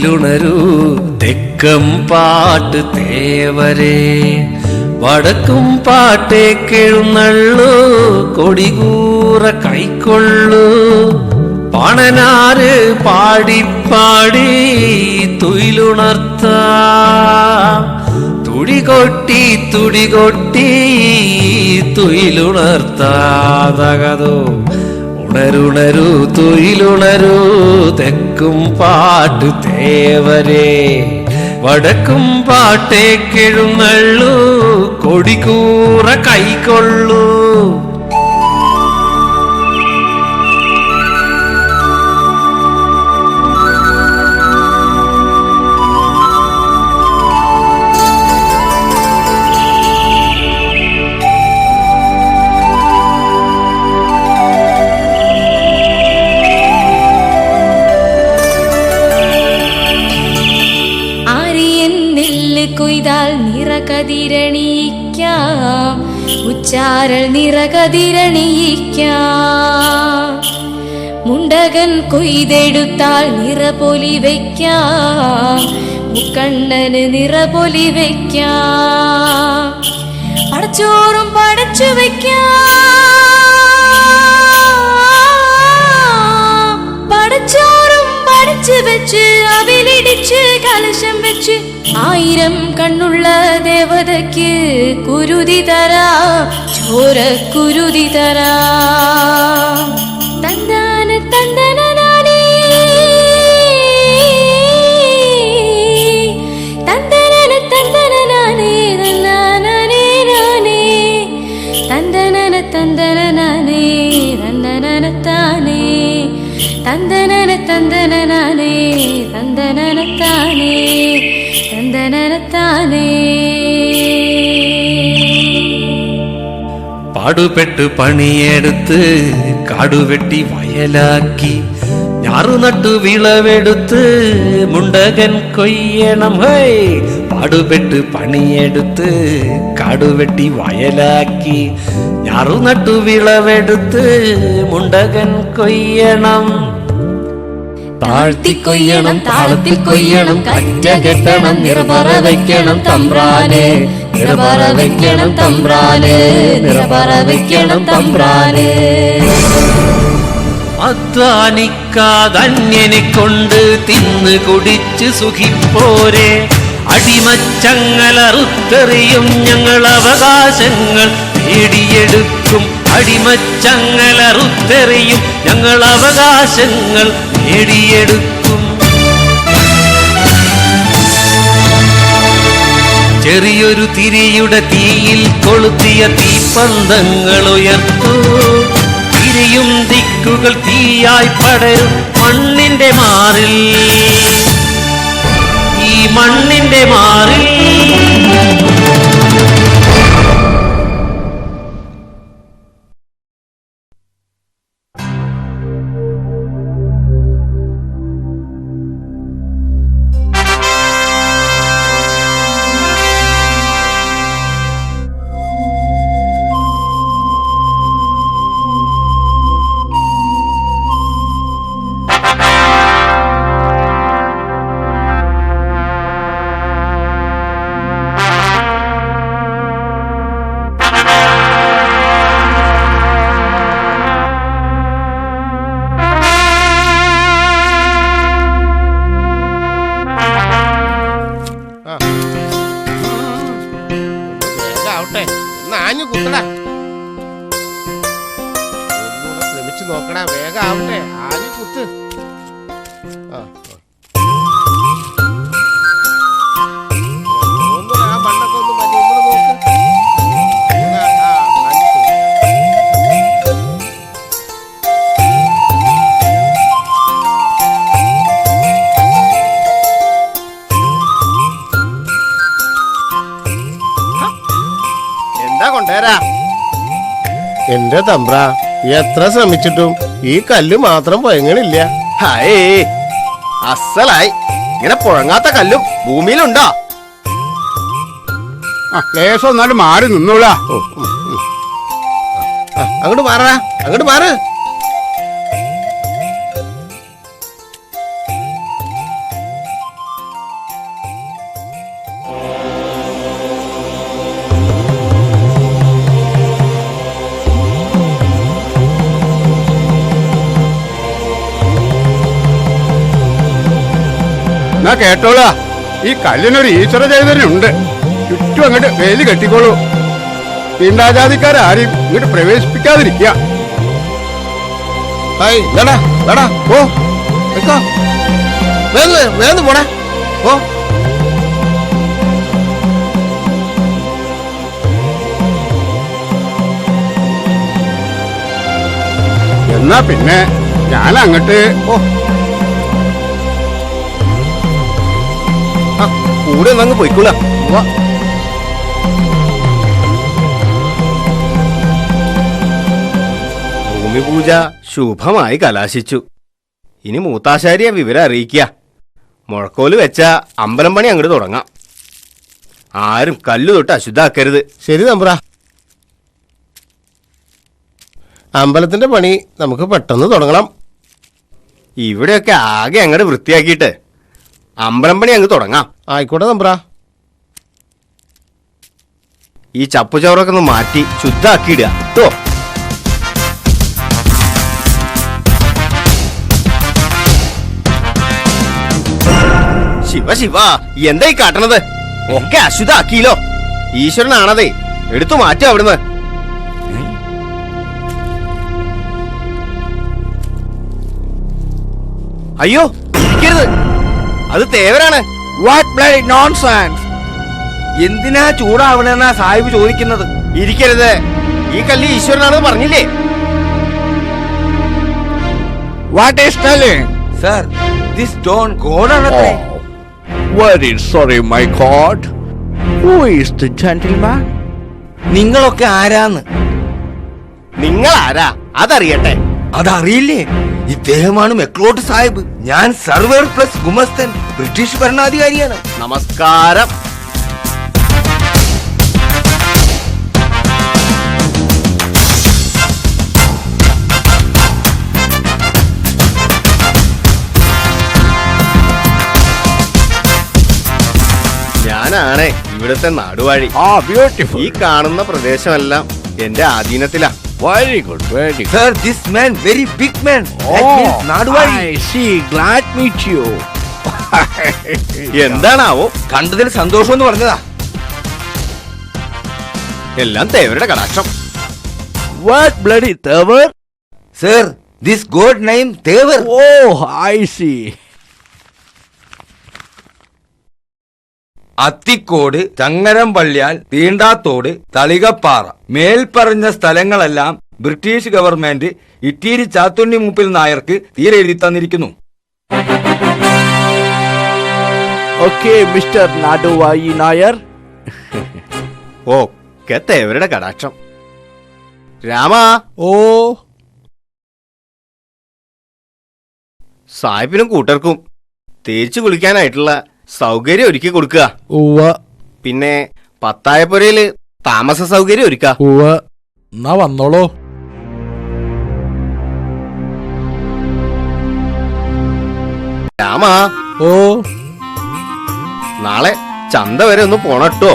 തൊയിലുണരൂ തെക്കം പാട്ട് തേവരെ, വടക്കും പാട്ടേക്കെഴുന്നള്ളൂ കൊടികൂറ കൈക്കൊള്ളൂ. പണനാര് പാടിപ്പാടി തുയിലുണർത്താം, തുടികൊട്ടി തുടികൊട്ടി തുയിലുണർത്താതകതോ. ഉണരുണരൂ തുയിലുണരൂ തെക്കും പാട്ട് തേവരെ, വടക്കും പാട്ടേക്കെഴുന്നള്ളൂ കൊടികൂറ കൈക്കൊള്ളൂ. കൊയ്താൽ നിറകതിരണിയിക്കാം, ഉച്ചാരൽ നിറകതിരണിയിക്കാം. മുണ്ടകൻ കൊയ്തെടുത്താൽ നിറപൊലി വയ്ക്കാം, മുക്കണ്ണന് നിറപൊലി വയ്ക്കാം. പടച്ചോറും പടച്ചു വയ്ക്കാം, പടച്ചോറും പടച്ചു വെച്ച് അവിലിടിച്ച് കലശം വെച്ച്. 1000 കണ്ണുള്ള ദേവതയ്ക്ക് കുരുതി തരാ, ചോര കുരുതി തരാ. തന്താന തന്തനാനേ തന്തനന തന്തനാനേ തന്നാനേ നാനേ തന്തനന തന്തനാനേ തന്തനന താനേ തന്തനന തന്തനാനേ തന്തനന താനേ തന്തനനത്താനേ. പാടുപെട്ട് പണിയെടുത്ത് കാടുവെട്ടി വയലാക്കി, ഞാറുനട്ടു വിളവെടുത്ത് മുണ്ടകൻ കൊയ്യണം. ഹേ, പാടുപെട്ട് പണിയെടുത്ത് കാടുവെട്ടി വയലാക്കി, ഞാറുനട്ടു വിളവെടുത്ത് മുണ്ടകൻ കൊയ്യണം. താഴ്ത്തി കൊയ്യണം താളത്തിൽ കൊയ്യണം, കറ്റ കെട്ടണം നിറപറ വയ്ക്കണം തമ്പ്രാനെ, നിറപറ വയ്ക്കണം തമ്പ്രാനെ, നിറപറ വയ്ക്കണം തമ്പ്രാനെ. അധ്വാനിക്കാതന്യനെ കൊണ്ട് തിന്ന് കുടിച്ച് സുഖിപ്പോരെ, അടിമച്ചങ്ങലറുത്തെറിയും ഞങ്ങൾ അവകാശങ്ങൾ നേടിയെടുക്കും. അടിമച്ചങ്ങലറുത്തെറിയും ഞങ്ങൾ അവകാശങ്ങൾ നേടിയെടുക്കും. ചെറിയൊരു തിരിയുടെ തീയിൽ കൊളുത്തിയ തീപ്പന്തങ്ങൾ ഉയർത്തൂ, തിരിയും ദിക്കുകൾ തീയായി പടരും മണ്ണിന്റെ മാറിൽ, ഈ മണ്ണിന്റെ മാറിൽ. ശ്രമിച്ചു നോക്കടാ, വേഗം ആവട്ടെ, ആദ്യം കുത്ത്. ആ മണ്ണൊക്കെ ഒന്ന് മതി, നോക്ക്. എന്താ കൊണ്ടുവരാ എന്റെ തമ്പ്ര, എത്ര ശ്രമിച്ചിട്ടും ഈ കല്ല് മാത്രം പൊയങ്ങണില്ല. ഹായേ, അസലായി. ഇങ്ങനെ പുഴങ്ങാത്ത കല്ലും ഭൂമിയിലുണ്ടോ? ലേശം ഒന്നാലും മാറി നിന്നോളാ. അങ്ങോട്ട് മാറാ, അങ്ങോട്ട് മാറ്. കേട്ടോളാ, ഈ കല്ലിനൊരു ഈശ്വര ചൈതന്യമുണ്ട്. ചുറ്റും അങ്ങോട്ട് വേലി കെട്ടിക്കോളൂ. തീണ്ടാജാതിക്കാരും ഇങ്ങോട്ട് പ്രവേശിപ്പിക്കാതിരിക്കുക. ഓ വെക്കോ, വേഗം പോടാ. ഓ എന്നാ പിന്നെ ഞാൻ അങ്ങോട്ട് കൂടെ ഒന്നങ്ങ് പോയിക്കോളാം. ഭൂമിപൂജ ശുഭമായി കലാശിച്ചു. ഇനി മൂത്താശാരിയെ വിവരം അറിയിക്കുക. മുഴക്കോല് വെച്ച അമ്പലം പണി അങ്ങോട്ട് തുടങ്ങാം. ആരും കല്ലു തൊട്ട് അശുദ്ധാക്കരുത്. ശരി തമ്പ്ര. അമ്പലത്തിന്റെ പണി നമുക്ക് പെട്ടെന്ന് തുടങ്ങണം. ഇവിടെയൊക്കെ ആകെ അങ്ങോട്ട് വൃത്തിയാക്കിയിട്ട് അമ്പലം പണി അങ്ങ് തുടങ്ങാം. ആയിക്കോട്ടെ തമ്പ്ര. ഈ ചപ്പുചവറൊക്കെ ഒന്ന് മാറ്റി ശുദ്ധാക്കിയിടുക കേട്ടോ. ശിവ ശിവ, എന്താ ഈ കാട്ടണത്? ഒക്കെ അശുദ്ധാക്കിയില്ലോ. ഈശ്വരനാണതേ, എടുത്തു മാറ്റും അവിടുന്ന്. അയ്യോ, ഇരിക്കരുത്, അത് തേവരാണ്. What bloody nonsense! എന്തിനാ ചൂടാവണെന്നാ സാഹിബ് ചോദിക്കുന്നത്? ഇരിക്കരുത്, ഈ കല്ല് ഈശ്വരനാണെന്ന് പറഞ്ഞില്ലേ? What is telling? Sir, this stone God ആണത്രേ. Very sorry, my God. Who is the gentleman? നിങ്ങളൊക്കെ ആരാന്ന് നിങ്ങൾ ആരാ അതറിയട്ടെ. അതറിയില്ലേ? ഇദ്ദേഹമാണ് മെക്ലോട്ട് സാഹിബ്. ഞാൻ സർവേർ പ്ലസ് ഗുമസ്തൻ, ബ്രിട്ടീഷ് ഭരണാധികാരിയാണ്. നമസ്കാരം. ഞാനാണ് ഇവിടുത്തെ നാടുവാഴി. Beautiful. ഈ കാണുന്ന പ്രദേശമെല്ലാം എന്റെ ആധീനത്തിലാ. Very good, very good. Sir, this man very big man. That means നാടുവാഴി. I see. Glad meet you. എന്താണാവോ? കണ്ടതിൽ സന്തോഷം എന്ന് പറഞ്ഞതാ. എല്ലാം തേവരുടെ കടാക്ഷം. What bloody Tevar? Sir, this God name Tevar. Oh, I see. Athikode, ചങ്ങരംപള്ളിയാൽ, തീണ്ടാത്തോട്, തളികപ്പാറ, മേൽപ്പറഞ്ഞ സ്ഥലങ്ങളെല്ലാം ബ്രിട്ടീഷ് ഗവൺമെന്റ് ഇറ്റീരി ചാത്തുണ്ണി മൂപ്പിൽ നായർക്ക് തീരെ എഴുതി തന്നിരിക്കുന്നു. Okay, Mr. Naduvai Nair. ഒക്കെ തേവരുടെ കടാക്ഷം. രാമ, സാഹിബിനും കൂട്ടർക്കും തേച്ചു കുളിക്കാനായിട്ടുള്ള സൗകര്യം ഒരുക്കി കൊടുക്കുക. പിന്നെ പത്തായപ്പുരയില് താമസ സൗകര്യം ഒരുക്ക. എന്നാ വന്നോളൂ. രാമ, ഓ നാളെ ചന്ത വരെ ഒന്ന് പോണട്ടോ.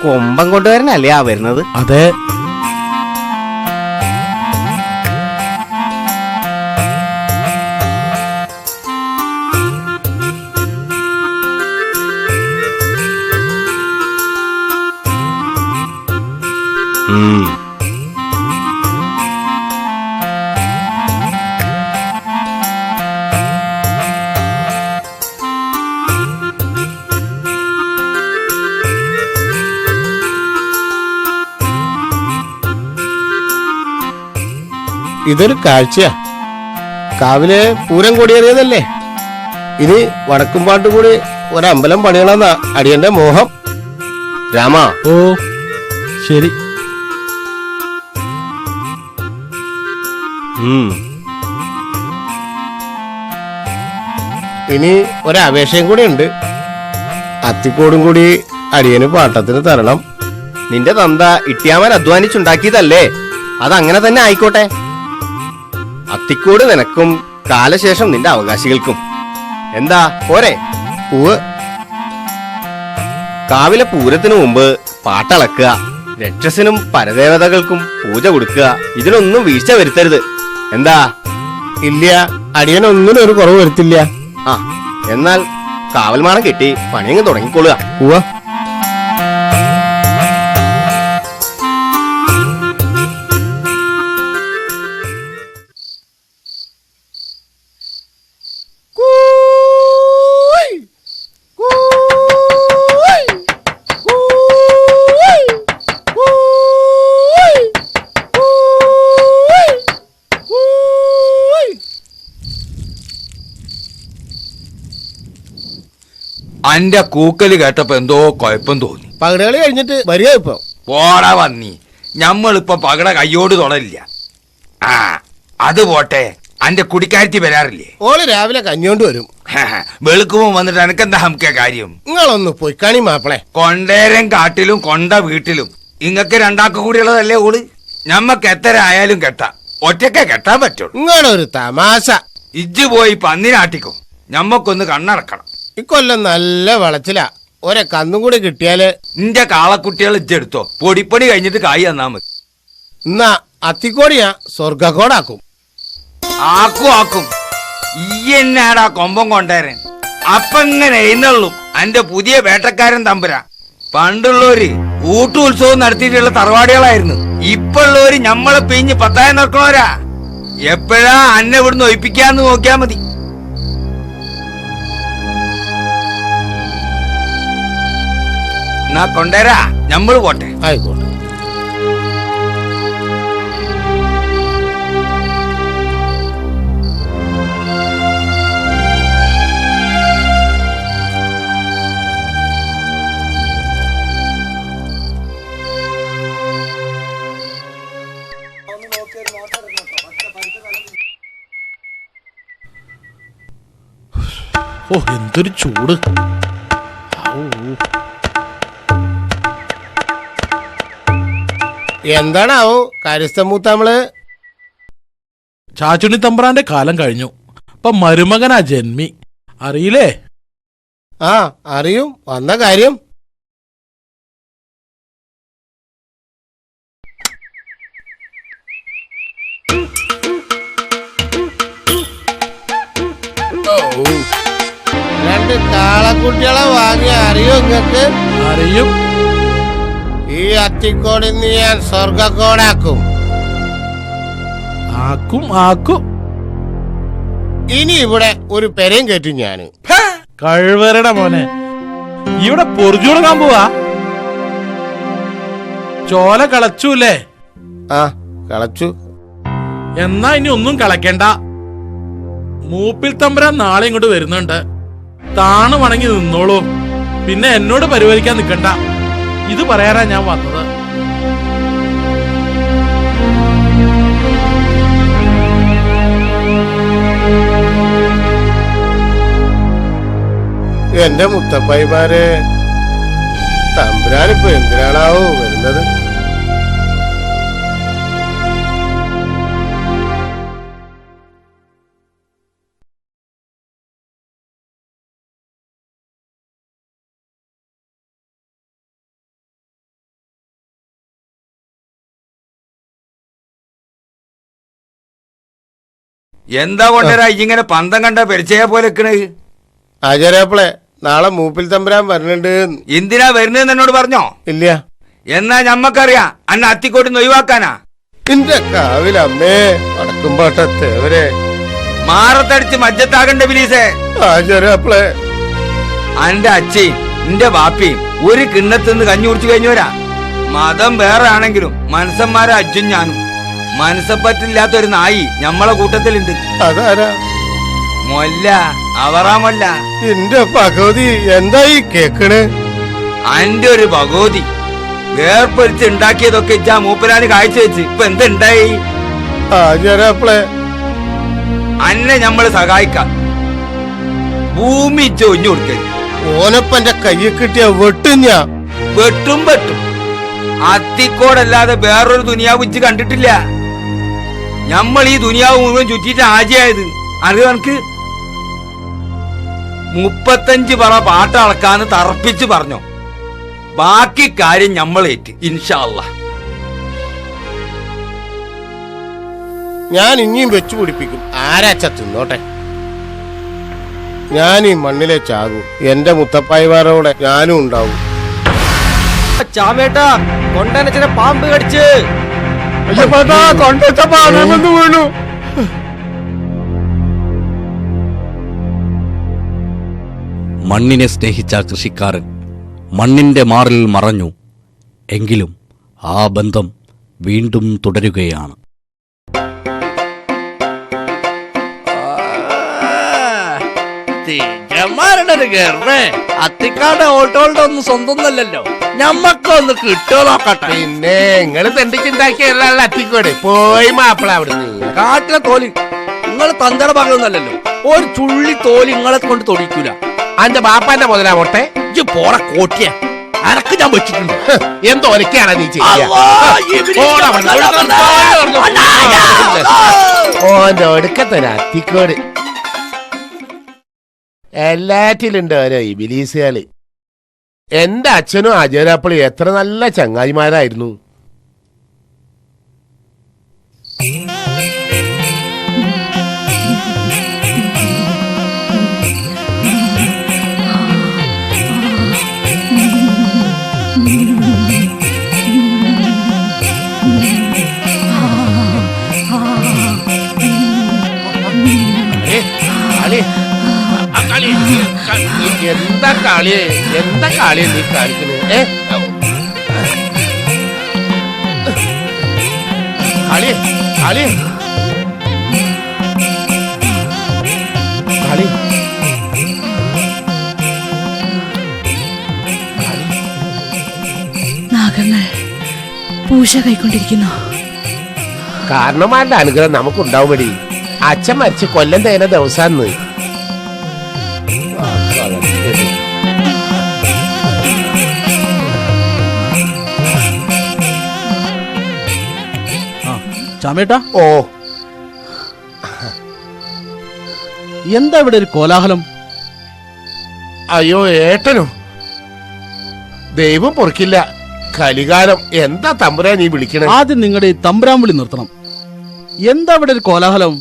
കൊമ്പം കൊണ്ടുവരനല്ലേ ആ വരുന്നത്? അതെ. ഇതൊരു കാഴ്ചയാ. കാവിലെ പൂരം കൊടിയേറിയതല്ലേ. ഇനി വടക്കുംപാട്ട് കൂടി ഒരമ്പലം പണിയണമെന്ന അടിയന്റെ മോഹം. രാമ, ഓ ശരി. ഇനി ഒരപേക്ഷയും കൂടി ഉണ്ട്. അത്തിക്കോടും കൂടി അടിയന് പാട്ടത്തിന് തരണം. നിന്റെ തന്ത ഇട്ടിയാമൻ അധ്വാനിച്ചുണ്ടാക്കിയതല്ലേ, അതങ്ങനെ തന്നെ ആയിക്കോട്ടെ. അത്തിക്കോട് നിനക്കും കാലശേഷം നിന്റെ അവകാശികൾക്കും. എന്താ പോരെ? പൂവ് കാവിലെ പൂരത്തിനു മുമ്പ് പാട്ടളക്കുക, രക്ഷസിനും പരദേവതകൾക്കും പൂജ കൊടുക്കുക, ഇതിനൊന്നും വീഴ്ച വരുത്തരുത്. എന്താ? ഇല്ല, അടിയനൊന്നിനും ഒരു കുറവ് വരുത്തില്ല. ആ, എന്നാൽ കാവൽമാണം കെട്ടി പണിയങ്ങ് തുടങ്ങിക്കൊള്ളുക. ഉവ്വ. അന്റെ കൂക്കല് കേട്ടപ്പോ എന്തോ കുഴപ്പം തോന്നി. പകടകളി കഴിഞ്ഞിട്ട് വരിക ഇപ്പൊ. പോടാ വന്നി, ഞമ്മളിപ്പൊ പകട കയ്യോട് തൊടലില്ല. ആ അത് പോട്ടെ, അന്റെ കുടിക്കാരത്തി വരാറില്ലേ? ഓള് രാവിലെ കഞ്ഞോണ്ട് വരും. വെളുക്കുമ്പോ വന്നിട്ട് എനക്കെന്താ ഹംക്കെ കാര്യം? നിങ്ങളൊന്ന് പൊയ്ക്കാണി മാപ്പിളെ. കൊണ്ടേരം കാട്ടിലും കൊണ്ട വീട്ടിലും ഇങ്ങക്ക് രണ്ടാക്ക് കൂടിയുള്ളതല്ലേ ഓള്. ഞമ്മക്ക് എത്ര ആയാലും കെട്ടാം, ഒറ്റക്കെ കെട്ടാൻ പറ്റുള്ളൂ. നിങ്ങളൊരു തമാശ. ഇജ്ജ് പോയി പന്നിനാട്ടിക്കോ, ഞമ്മക്കൊന്ന് കണ്ണടക്കണം. ഇക്കൊല്ലം നല്ല വളച്ചില. ഒരെ കന്നും കൂടി കിട്ടിയാല് നിന്റെ കാളക്കുട്ടികൾ ഇജ്ജെടുത്തോ, പൊടിപ്പണി കഴിഞ്ഞിട്ട് കായ് തന്നാ മതി. എന്നാ അത്തിക്കോടിയാ സ്വർഗക്കോടാക്കും. ആക്കും ഈ എന്നാടാ കൊമ്പം കൊണ്ടേരൻ. അപ്പൊ ഇങ്ങനെ എഴുന്നള്ളും അന്റെ പുതിയ വേട്ടക്കാരൻ തമ്പുരാ. പണ്ടുള്ളവര് ഊട്ടുത്സവം നടത്തിയിട്ടുള്ള തറവാടികളായിരുന്നു. ഇപ്പുള്ളവര് ഞമ്മളെ പിഞ്ഞ് പത്തായം നടക്കണോരാ. എപ്പോഴാ അന്നെ ഇവിടുന്ന് ഒഴിപ്പിക്കാന്ന് നോക്കിയാ മതി. എന്നാ കൊണ്ടേരാ, ഞമ്മള് പോട്ടെ. ആയിക്കോട്ടെ. ഓ എന്തൊരു ചൂട്. എന്താണാവോ കാര്യസ്ഥമൂത്തമ്മള്? ചാച്ചുണ്ണി തമ്പ്രാന്റെ കാലം കഴിഞ്ഞു. ഇപ്പൊ മരുമകനാ ജന്മി. അറിയില്ലേ? ആ അറിയും. വന്ന കാര്യം രണ്ട് കാളക്കുട്ടികളെ വാങ്ങി അറിയോ നിങ്ങക്ക്? അറിയും. ഈ അത്തിക്കോടിന്ന് ഞാൻ സ്വർഗക്കോടാക്കും. ആക്കും. ഇനി ഇവിടെ ഒരു പെരയും കയറ്റും ഞാന്. കഴിവരുടെ മോനെ, ഇവിടെ പൊറിച്ചുകൊടുക്കാൻ പോവാ. ചോല കളച്ചൂല്ലേ? ആ കളച്ചു. എന്നാ ഇനി ഒന്നും കളക്കണ്ട. മൂപ്പിൽ തമ്പുരാൻ നാളെ ഇങ്ങോട്ട് വരുന്നുണ്ട്. താണു വണങ്ങി നിന്നോളൂ. പിന്നെ എന്നോട് പരിപാലിക്കാൻ നിൽക്കണ്ട. ഇത് പറയാനാ ഞാൻ വന്നത്. എന്റെ മുത്തപ്പായിമാരെ, തമ്പുരാനിപ്പോ എന്തിനാണാവോ വരുന്നത്? എന്താ കൊണ്ടേരാ ഇങ്ങനെ പന്തം കണ്ട പരിചയ പോലെ നിക്കണ്? ആചാര്യപ്പളെ, നാളെ മൂപ്പിൽ തമ്പുരാൻ വരുന്നുണ്ട്. എന്തിനാ വരുന്നതെന്ന് എന്നോട് പറഞ്ഞോ? ഇല്ല. എന്നാ ഞമ്മക്കറിയാ അന്നെ അത്തിക്കോട്ട് ഒഴിവാക്കാനാ. എന്റെ കാവിലമ്മേ വടക്കുംപാട്ടത്തേവരെ മാറത്തടിച്ച് മജ്ജത്താകണ്ട ബിലീസേ. ആചാര്യപ്പളെ, അന്റെ അച്ഛയും നിന്റെ ബാപ്പയും ഒരു കിണ്ണത്തിന്ന് കഞ്ഞി കുടിച്ചു കഴിഞ്ഞവരാ. മതം വേറെ ആണെങ്കിലും മനസ്സന്മാരെ അച്ഛൻ ഞാനും. മനസ്സപ്പറ്റില്ലാത്തൊരു നായി ഞമ്മളെ കൂട്ടത്തിലുണ്ട്. അതാരാ? മൊല്ല, അവറാമല്ല. എന്റെ ഭഗവതി, എന്തായി കേക്കണ്? അന്റെ ഒരു ഭഗവതി വേർപ്പൊരിച്ച് ഉണ്ടാക്കിയതൊക്കെ ഇച്ചാ മൂപ്പരാന് കാഴ്ച വെച്ച് ഇപ്പൊ എന്തുണ്ടായി? ആചാര്യപ്പളെ, അന്നെ ഞമ്മള് സഹായിക്കാം. ഭൂമി ഇച്ച ഒഞ്ഞു കൊടുക്കരുത്. ഓനപ്പന്റെ കയ്യിൽ കിട്ടിയ വെട്ടും ഞാൻ. വെട്ടും അത്തിക്കോടല്ലാതെ വേറൊരു ദുനിയാവ് ഇച്ച് കണ്ടിട്ടില്ല. ഞമ്മൾ ഈ ദുനിയാവ് മുഴുവൻ ചുറ്റിട്ട് ആജിയായത് അറിയ കണക്ക്. 35 പറ പാട്ട് അളക്കാന്ന് തറപ്പിച്ച് പറഞ്ഞു. ബാക്കി കാര്യം ഞമ്മളേറ്റ് ഇൻഷാ അല്ലാഹ്. ഞാൻ ഇനിയും വെച്ചു പിടിപ്പിക്കും. ആരാച്ച തിന്നോട്ടെ. ഞാൻ ഈ മണ്ണിലെ ചാകും. എന്റെ മുത്തപ്പായിമാരോടെ ഞാനും ഉണ്ടാവും. ചാമേട്ടാ കൊണ്ടനച്ചിനെ പാമ്പ് കടിച്ച്. അയ്യപ്പാട്ടാ കൊണ്ടുവച്ച പാനമെന്ന് വീണു. മണ്ണിനെ സ്നേഹിച്ച കൃഷിക്കാരൻ മണ്ണിന്റെ മാറിൽ മറഞ്ഞു. എങ്കിലും ആ ബന്ധം വീണ്ടും തുടരുകയാണ്. അത്തിക്കാട് ഓട്ടോളുടെ ഒന്നും സ്വന്തമൊന്നല്ലോ, ഞമ്മക്കൊന്ന് കിട്ടുമോ നോക്കട്ടെ. പിന്നെ നിങ്ങള് തെണ്ടിച്ചുണ്ടാക്കിയ അത്തിക്കോട് പോയി മാപ്പിള അവിടുന്ന്. കാട്ടിലെ തോലി നിങ്ങൾ തന്തട ഭാഗമൊന്നല്ലോ, ഒരു ചുള്ളി തോലി നിങ്ങളെ കൊണ്ട് തൊടിക്കൂല. അന്റെ ബാപ്പാന്റെ മുതലാ മോട്ടെ. ഇജ്ജ് പോറ കോട്ടിയ അനക്ക് ഞാൻ വെച്ചിട്ടുണ്ട്. എന്തൊലക്കാണ് നീ ഓന്റെ ഒടുക്കത്തൊരു അത്തിക്കോട്. എല്ലാറ്റിലുണ്ട് ഓരോ ഇബിലീസുകള്. എന്റെ അച്ഛനും അജയരാപ്പളി എത്ര നല്ല ചങ്ങാതിമാരായിരുന്നു. എന്താ കളിയെ നീ കാണിക്കുന്നത്? കളി കളി കളി നാഗങ്ങൾ പൂജ കൈക്കൊണ്ടിരിക്കുന്നു. കാരണന്മാരുടെ അനുഗ്രഹം നമുക്കുണ്ടാവുമടി. അച്ഛൻ മരിച്ച് കൊല്ലം തേന ദിവസാന്ന്. ചാമേട്ടാ, ഓ എന്താ ഇവിടെ ഒരു കോലാഹലം? അയ്യോ ഏട്ടനോ, ദൈവം പൊറുക്കില്ല. കലികാലം. എന്താ തമ്പുരാൻ നീ വിളിക്കണേ? ആദ്യം നിങ്ങളുടെ ഈ തമ്പുരാൻ വിളി നിർത്തണം. എന്താ ഇവിടെ ഒരു കോലാഹലം?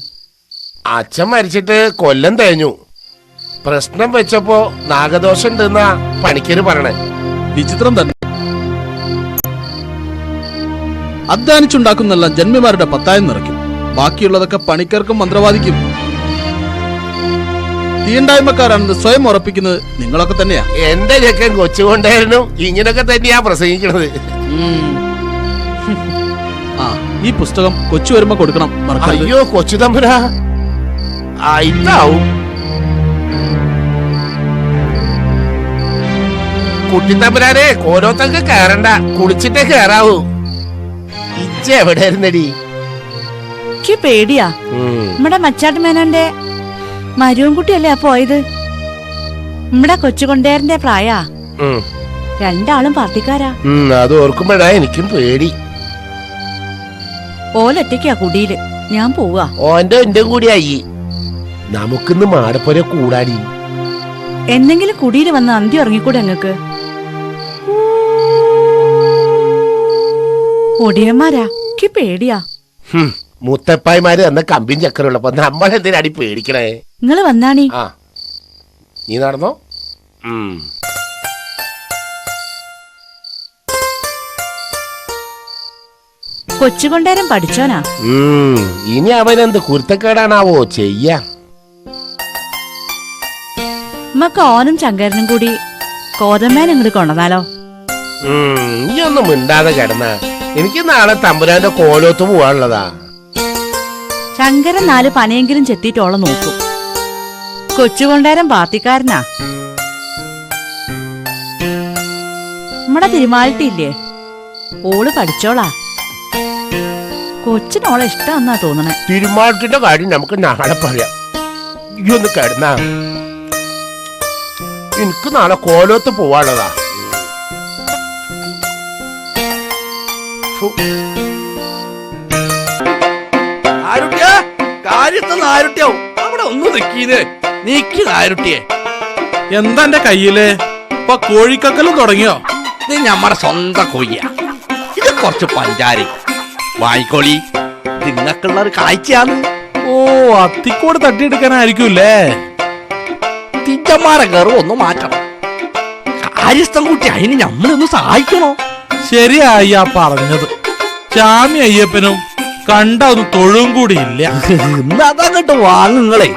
അച്ഛൻ മരിച്ചിട്ട് കൊല്ലം തേഞ്ഞു. പ്രശ്നം വെച്ചപ്പോ നാഗദോഷം ഉണ്ടെന്നാ പണിക്കര് പറയണേ. വിചിത്രം തന്നെ. അധ്വാനിച്ചുണ്ടാക്കുന്നെല്ലാം ജന്മിമാരുടെ പത്തായം നിറയ്ക്കും. ബാക്കിയുള്ളതൊക്കെ പണിക്കർക്കും മന്ത്രവാദിക്കും. തീണ്ടായ്മക്കാരാണെന്ന് സ്വയം ഉറപ്പിക്കുന്നത് നിങ്ങളൊക്കെ തന്നെയാ. എന്റെ ചെക്കൻ കൊച്ചുകൊണ്ടായിരുന്നു ഇങ്ങനൊക്കെ തന്നെയാ പ്രസംഗിക്കണത്. ആ, ഈ പുസ്തകം കൊച്ചു വരുമ്പോ കൊടുക്കണം, മറക്കരുത്. അയ്യോ കൊച്ചു തമ്പുരാ, ഇതാവും കുട്ടിത്തമ്പുരാനെ. കോരോത്തൊക്കെ കയറണ്ട, കുളിച്ചിട്ടേ കയറാവൂ. ഇജ്ജ എവിടെ ആയിരുന്നടി? എനിക്ക് പേടിയാ. നമ്മുടെ മച്ചാട്ട് മേനോന്റെ മരുവും കുട്ടിയല്ലേ പോയത്. നമ്മുടെ കൊച്ചുകൊണ്ടേരന്റെ പ്രായാ. രണ്ടാളും പാർട്ടിക്കാരാ. അത് ഓർക്കുമ്പോഴാ എനിക്കും പേടി. ഓലൊറ്റയ്ക്കാ കുടിയില്. ഞാൻ പോവാ. ഓന്റെ എന്റെ കൂടിയായി. നമുക്കിന്ന് മാടപ്പുര കൂടാടി. എന്തെങ്കിലും കുടിയില് വന്ന് അന്തി ഉറങ്ങിക്കൂടെ അങ്ങക്ക്? ഒടിയന്മാരാ, എനിക്ക് പേടിയാ. മുത്തപ്പായിമാര് തന്ന കമ്പിൻ ചക്കറുള്ളപ്പോ നമ്മളെന്തിനാടി പേടിക്കണേ? നിങ്ങള് വന്നാണി. ആ, നീ നടന്നോ. കൊച്ചുകൊണ്ടേരം പഠിച്ചോനാ. ഇനി അവനെന്ത് കുരുത്തക്കേടാണാവോ ചെയ്യാ. നമ്മക്ക് ഓനും ചങ്കരനും കൂടി കോതമ്മേനെ ഇങ്ങോട്ട് കൊണ്ടുവന്നാലോ? നീ ഒന്നും മിണ്ടാതെ കിടന്ന. എനിക്ക് നാളെ തമ്പുരാന്റെ കോലോത്ത് പോവാനുള്ളതാ. ശങ്കരൻ 4 പനയെങ്കിലും ചെത്തിട്ടോളം നോക്കും. കൊച്ചുകൊണ്ടേരം പാർട്ടിക്കാരനാ. നമ്മടെ തിരുമാലിട്ടില്ലേ, ഓള് പഠിച്ചോളാ. കൊച്ചിനോളെ ഇഷ്ടാന്നാ തോന്നണേ. തിരുമാളത്തിന്റെ കാര്യം നമുക്ക് നാളെ പറയാം. ഈ ഒന്ന് കിടന്നാ. എനിക്ക് നാളെ കോലോത്ത് പോവാനുള്ളതാ. അവിടെ ഒന്ന് നിക്കീന് നീക്കി നാരുട്ടിയെ. എന്താ എന്റെ കയ്യില് ഇപ്പൊ കോഴിക്കക്കലും തുടങ്ങിയോ? ഇത് നമ്മുടെ സ്വന്തം കൊയ്യ. ഇത് കുറച്ച് പഞ്ചാരി വായിക്കോളി. നിങ്ങൾക്കുള്ള ഒരു കാഴ്ചയാണ്. ഓ, അത്തിക്കോട് തട്ടിയെടുക്കാനായിരിക്കൂല്ലേ? തിച്ചന്മാരെ കയറും ഒന്ന് മാറ്റണം. കാര്യസ്ഥം കൂട്ടി അതിന് നമ്മളൊന്ന് സഹായിക്കണോ? ശരിയായി ആ പറഞ്ഞത്. ചാമി അയ്യപ്പനും കണ്ട ഒന്ന് തൊഴും കൂടി ഇല്ല. ഇന്ന് അതങ്ങോട്ട് വാങ്ങുങ്ങളെ.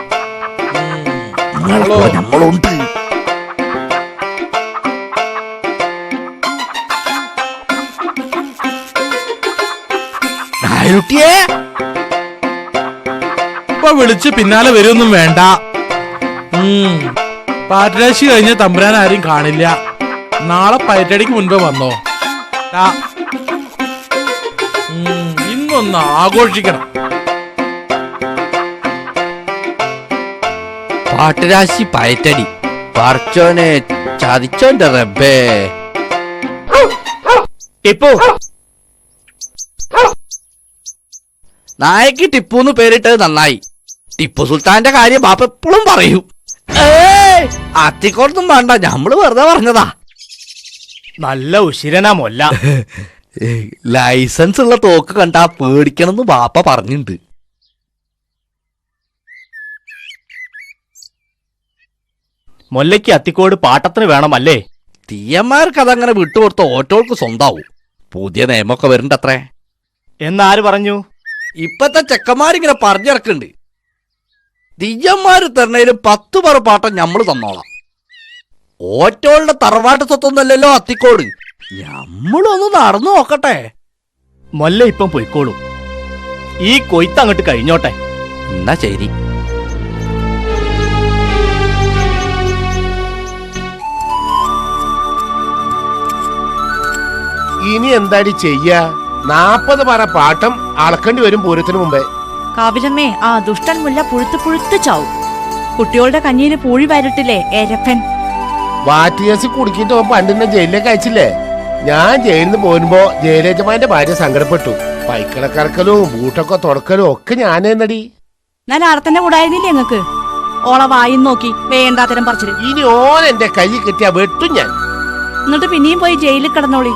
നമ്മളുണ്ട്. നായരുട്ടിയെ ഇപ്പൊ വിളിച്ച് പിന്നാലെ വരുമൊന്നും വേണ്ട. പാറ്റരാശി കഴിഞ്ഞ തമ്പുരാൻ ആരും കാണില്ല. നാളെ പയറ്റടിക്ക് മുൻപേ വന്നോ. ടാ. ഇന്നൊന്ന് ആഘോഷിക്കണം. പാട്ടുരാശി പയറ്റടി പറച്ചോനെ ചതിച്ചോന്റെ റബ്ബേ. ടിപ്പു നായക്ക് ടിപ്പുന്ന് പേരിട്ടത് നന്നായി. ടിപ്പു സുൽത്താന്റെ കാര്യം ബാപ്പ എപ്പോഴും പറയും. അത്തിക്കൊന്നും വേണ്ട, ഞമ്മള് വെറുതെ പറഞ്ഞതാ. നല്ല ഉശിരനാ മൊല്ല. ലൈസൻസ് ഉള്ള തോക്ക് കണ്ടാ പേടിക്കണമെന്ന് ബാപ്പ പറഞ്ഞിട്ടുണ്ട്. മൊല്ലയ്ക്ക് അത്തിക്കോട് പാട്ടത്തിന് വേണമല്ലേ? തീയന്മാർക്ക് അതങ്ങനെ വിട്ടുകൊടുത്ത ഓറ്റോൾക്ക് സ്വന്താവും. പുതിയ നിയമമൊക്കെ വരുന്നുണ്ട് അത്രേ. എന്നാര് പറഞ്ഞു? ഇപ്പത്തെ ചെക്കന്മാരിങ്ങനെ പറഞ്ഞിറക്കുന്നുണ്ട്. തീയന്മാര് തരണേലും 10 പറ പാട്ടം ഞമ്മള് തന്നോളാം. ഓറ്റോളുടെ തറവാട്ട് സ്വത്തൊന്നല്ലല്ലോ അത്തിക്കോട്. ഞമ്മളൊന്ന് നടന്നു നോക്കട്ടെ. മൊല്ല ഇപ്പം പൊയ്ക്കോളൂ. ഈ കൊയ്ത്ത് അങ്ങോട്ട് കഴിഞ്ഞോട്ടെ. എന്നാ ശരി. ഇനി എന്താടി ചെയ്യാ? 40 പറ പാട്ടം അളക്കേണ്ടി വരും പൂരത്തിന് മുമ്പേ. കാവിലമ്മേ, ആ ദുഷ്ടൻ മുല്ല പുഴുത്ത് പുഴുത്ത് ചാവും. കുട്ടികളുടെ കഞ്ഞിയിൽ പൂഴി വരട്ടില്ലേ എരപ്പൻ. വാറ്റിയസ് കുടിക്കിട്ട് പണ്ടിന്നെ ജയിലിലേക്ക് അയച്ചില്ലേ? ഞാൻ ജയിലിൽ നിന്ന് പോരുമ്പോ ജയിലേജമാന്റെ ഭാര്യ സങ്കടപ്പെട്ടു. പൈക്കളക്കറക്കലും ബൂട്ടൊക്കെ തുടക്കലും ഒക്കെ ഞാനെന്നടി. ഞാൻ ആടത്തന്നെ കൂടായിരുന്നില്ലേ ഞങ്ങക്ക്? ഓളെ വായിന്ന് നോക്കി വേണ്ടാത്തരം പറിച്ചിട്ട്. ഇനി ഓൻ എന്റെ കൈ കിട്ടിയാ വെട്ടും ഞാൻ. എന്നിട്ട് പിന്നെയും പോയി ജയിലിൽ കിടന്നോളി.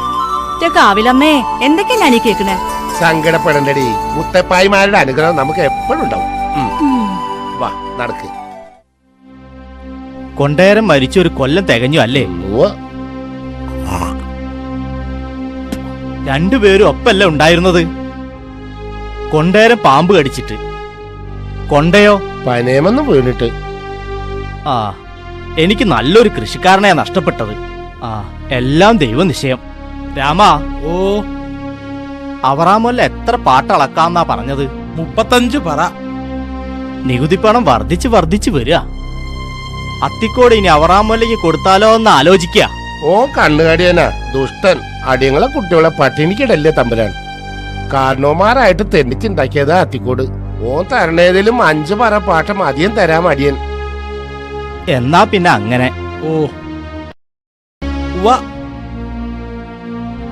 കാവിലമ്മേ, എന്തൊക്കെയാ ഞാനീ കേക്കണേ? സങ്കടപ്പെടണ്ടടി. മുത്തപ്പായിമാരുടെ അനുഗ്രഹം നമുക്ക് എപ്പോഴും ഉണ്ടാവും. വാ നടക്ക്. കൊണ്ടേരം മരിച്ചൊരു കൊല്ലം തികഞ്ഞു അല്ലേ? രണ്ടുപേരും ഒപ്പല്ല ഉണ്ടായിരുന്നത്. കൊണ്ടേരം പാമ്പ് കടിച്ചിട്ട്, കൊണ്ടയോ പനേമെന്ന് വീണിട്ട്. ആ, എനിക്ക് നല്ലൊരു കൃഷിക്കാരനെയാ നഷ്ടപ്പെട്ടത്. ആ, എല്ലാം ദൈവനിശ്ചയം. രാമാ, ഓ, അവറാമൊല്ല എത്ര പാട്ടളക്കാന്നാ പറഞ്ഞത്? 35 പറ. നികുതി പണം വർദ്ധിച്ച് വർദ്ധിച്ച് വരിക. അത്തിക്കോട് ഇനി അവറാമൊല്ലയ്ക്ക് കൊടുത്താലോ എന്ന് ആലോചിക്ക. ഓ കണ്ണുകാടിയനാ ദുഷ്ടൻ. അടിയങ്ങളെ കുട്ടികളെ പട്ടിണിക്കിടല്ലേ തമ്പുരാൻ. കാരണവന്മാരായിട്ട് തെന്നിച്ചുണ്ടാക്കിയതാ അത്തിക്കോട്. ഓൻ തരണേതിലും 5 പറ പാട്ടം അധികം തരാം അടിയൻ. എന്നാ പിന്നെ അങ്ങനെ. ഓ, ഉവ്വ.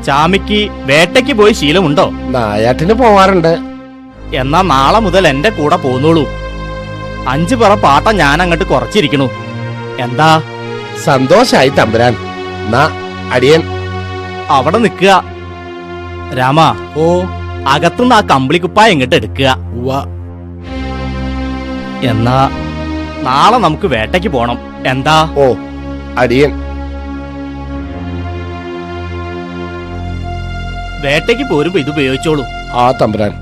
ചാമിക്ക് വേട്ടയ്ക്ക് പോയി ശീലമുണ്ടോ? നായാട്ടിന് പോവാറുണ്ട്. എന്നാ നാളെ മുതൽ എന്റെ കൂടെ പോന്നോളൂ. 5 പറ പാട്ട ഞാൻ അങ്ങോട്ട് കുറച്ചിരിക്കണു. എന്താ? സന്തോഷായി തമ്പുരാൻ. നാ അടിയൻ അവിടെ നിക്കുക. രാമാ, ഓ, അകത്തുനിന്ന് ആ കമ്പിളിക്കുപ്പായ ഇങ്ങോട്ട് എടുക്കുക. ഉവ്വ. എന്നാ നാളെ നമുക്ക് വേട്ടയ്ക്ക് പോണം. എന്താ? ഓ അടിയൻ. വേട്ടയ്ക്ക് പോരുമ്പോ ഇത് ഉപയോഗിച്ചോളൂ. ആ തമ്പുരാൻ.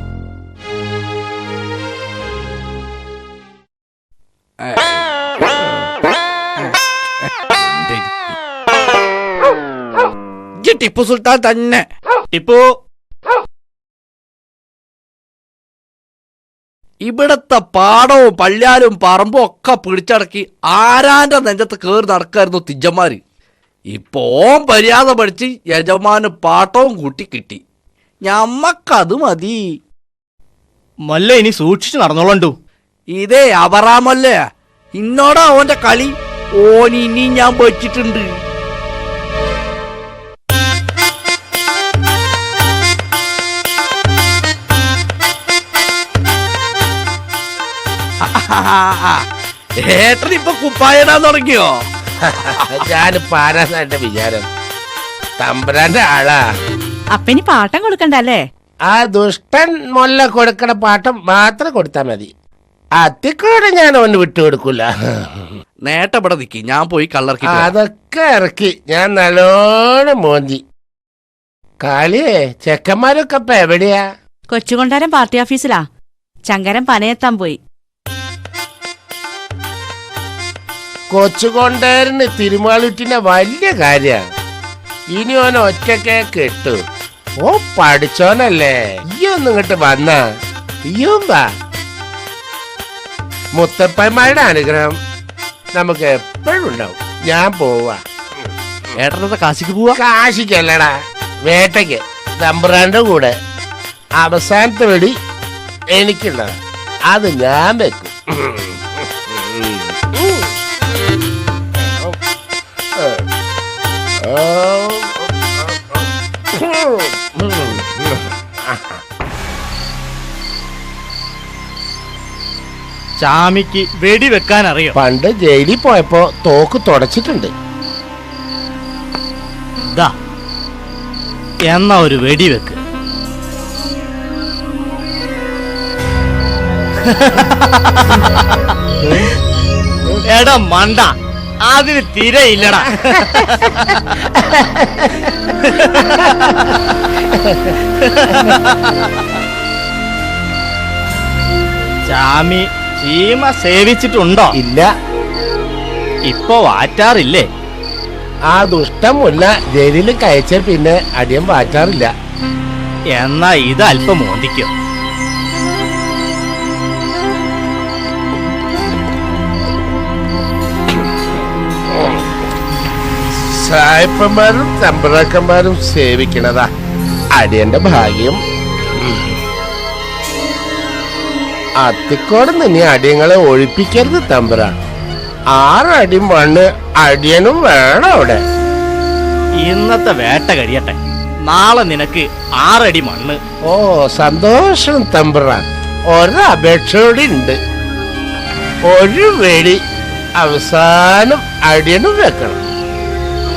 ടിപ്പു സുൽത്താൻ തന്നെ. ടിപ്പു, ഇവിടത്തെ പാടവും പള്ളിയാലും പറമ്പും ഒക്കെ പിടിച്ചടക്കി ആരാന്റെ നെഞ്ചത്ത് കേറി നടക്കായിരുന്നു തിജ്ജന്മാര്. ഇപ്പോ മര്യാദ പഠിച്ച് യജമാന് പാട്ടവും കൂട്ടി കിട്ടി. ഞമ്മക്കത് മതി. മല്ല ഇനി സൂക്ഷിച്ചു നടന്നോളണ്ടു. ഇതേ അവറാമല്ലേ, ഇന്നോടാ ഓന്റെ കളി. ഓൻ ഇനി ഞാൻ വെച്ചിട്ടുണ്ട്. ഏട്ടൻ ഇപ്പൊ കുപ്പായിടാൻ തുടങ്ങിയോ? ഞാനിപ്പോ ആരാന്ന എന്റെ വിചാരം? തമ്പുരാന്റെ ആളാ. അപ്പനി പാട്ടം കൊടുക്കണ്ടല്ലേ? ആ ദുഷ്ടൻ മൊല്ല കൊടുക്കണ പാട്ടം മാത്രം കൊടുത്താ മതി. അത്തിക്കൂടെ ഞാൻ അവന് വിട്ടുകൊടുക്കൂല. നേട്ടപ്പെടെ നിക്കി, ഞാൻ പോയി കള്ളർക്കി. അതൊക്കെ ഇറക്കി ഞാൻ നല്ലോണം മോന്തി. കാളിയേ, ചെക്കന്മാരൊക്കെ ഇപ്പൊ എവിടെയാ? കൊച്ചുകൊണ്ടാരം പാർട്ടി ഓഫീസിലാ. ചങ്കരൻ പനയെത്താൻ പോയി. കൊച്ചുകൊണ്ടേരന് തിരുമാളുറ്റിന്റെ വലിയ കാര്യ. ഇനി ഓൻ ഒറ്റക്കെ കെട്ടു. ഓ പഠിച്ചോനല്ലേ. ഈയൊന്നും ഇങ്ങോട്ട് വന്നാ ഈയും വാ. മുത്തപ്പന്മാരുടെ അനുഗ്രഹം നമുക്ക് എപ്പോഴും ഉണ്ടാവും. ഞാൻ പോവാ. ഏട്ടനത്തെ കാശിക്ക് പോവാ? കാശിക്കല്ലടാ, വേട്ടയ്ക്ക്. തമ്പുരാന്റെ കൂടെ അവസാനത്തെ വെടി എനിക്കുള്ളതാ. അത് ഞാൻ വെക്കും. ചാമിക്ക് വെടിവെക്കാൻ അറിയോ? പണ്ട് ജയിലിൽ പോയപ്പോ തോക്ക് തുടച്ചിട്ടുണ്ട്. ദാ എന്നാ ഒരു വെടിവെക്ക്. എടാ മണ്ട, അതിന് തിരയില്ലടാ. ചാമി ചീമ സേവിച്ചിട്ടുണ്ടോ? ഇല്ല. ഇപ്പൊ വാറ്റാറില്ലേ? ആ ദുഷ്ടം മുല്ല ജയിലിൽ കയച്ച പിന്നെ അടിയം വാറ്റാറില്ല. എന്നാ ഇത് അല്പം മോന്തിക്കോ. സായപ്പന്മാരും തമ്പ്രാക്കന്മാരും സേവിക്കണതാ അടിയന്റെ ഭാഗ്യം. അത്തിക്കോട് നിന്ന് അടിയങ്ങളെ ഒഴിപ്പിക്കരുത് തമ്പ്ര. 6 അടി മണ്ണ് അടിയനും വേണം അവിടെ. ഇന്നത്തെ വേട്ട കഴിയട്ടെ, നാളെ നിനക്ക് 6 അടി മണ്ണ്. ഓ സന്തോഷം തമ്പ്ര. ഒരപേക്ഷയോടെ ഉണ്ട്. ഒരു വെടി അവസാനം അടിയനും വെക്കണം.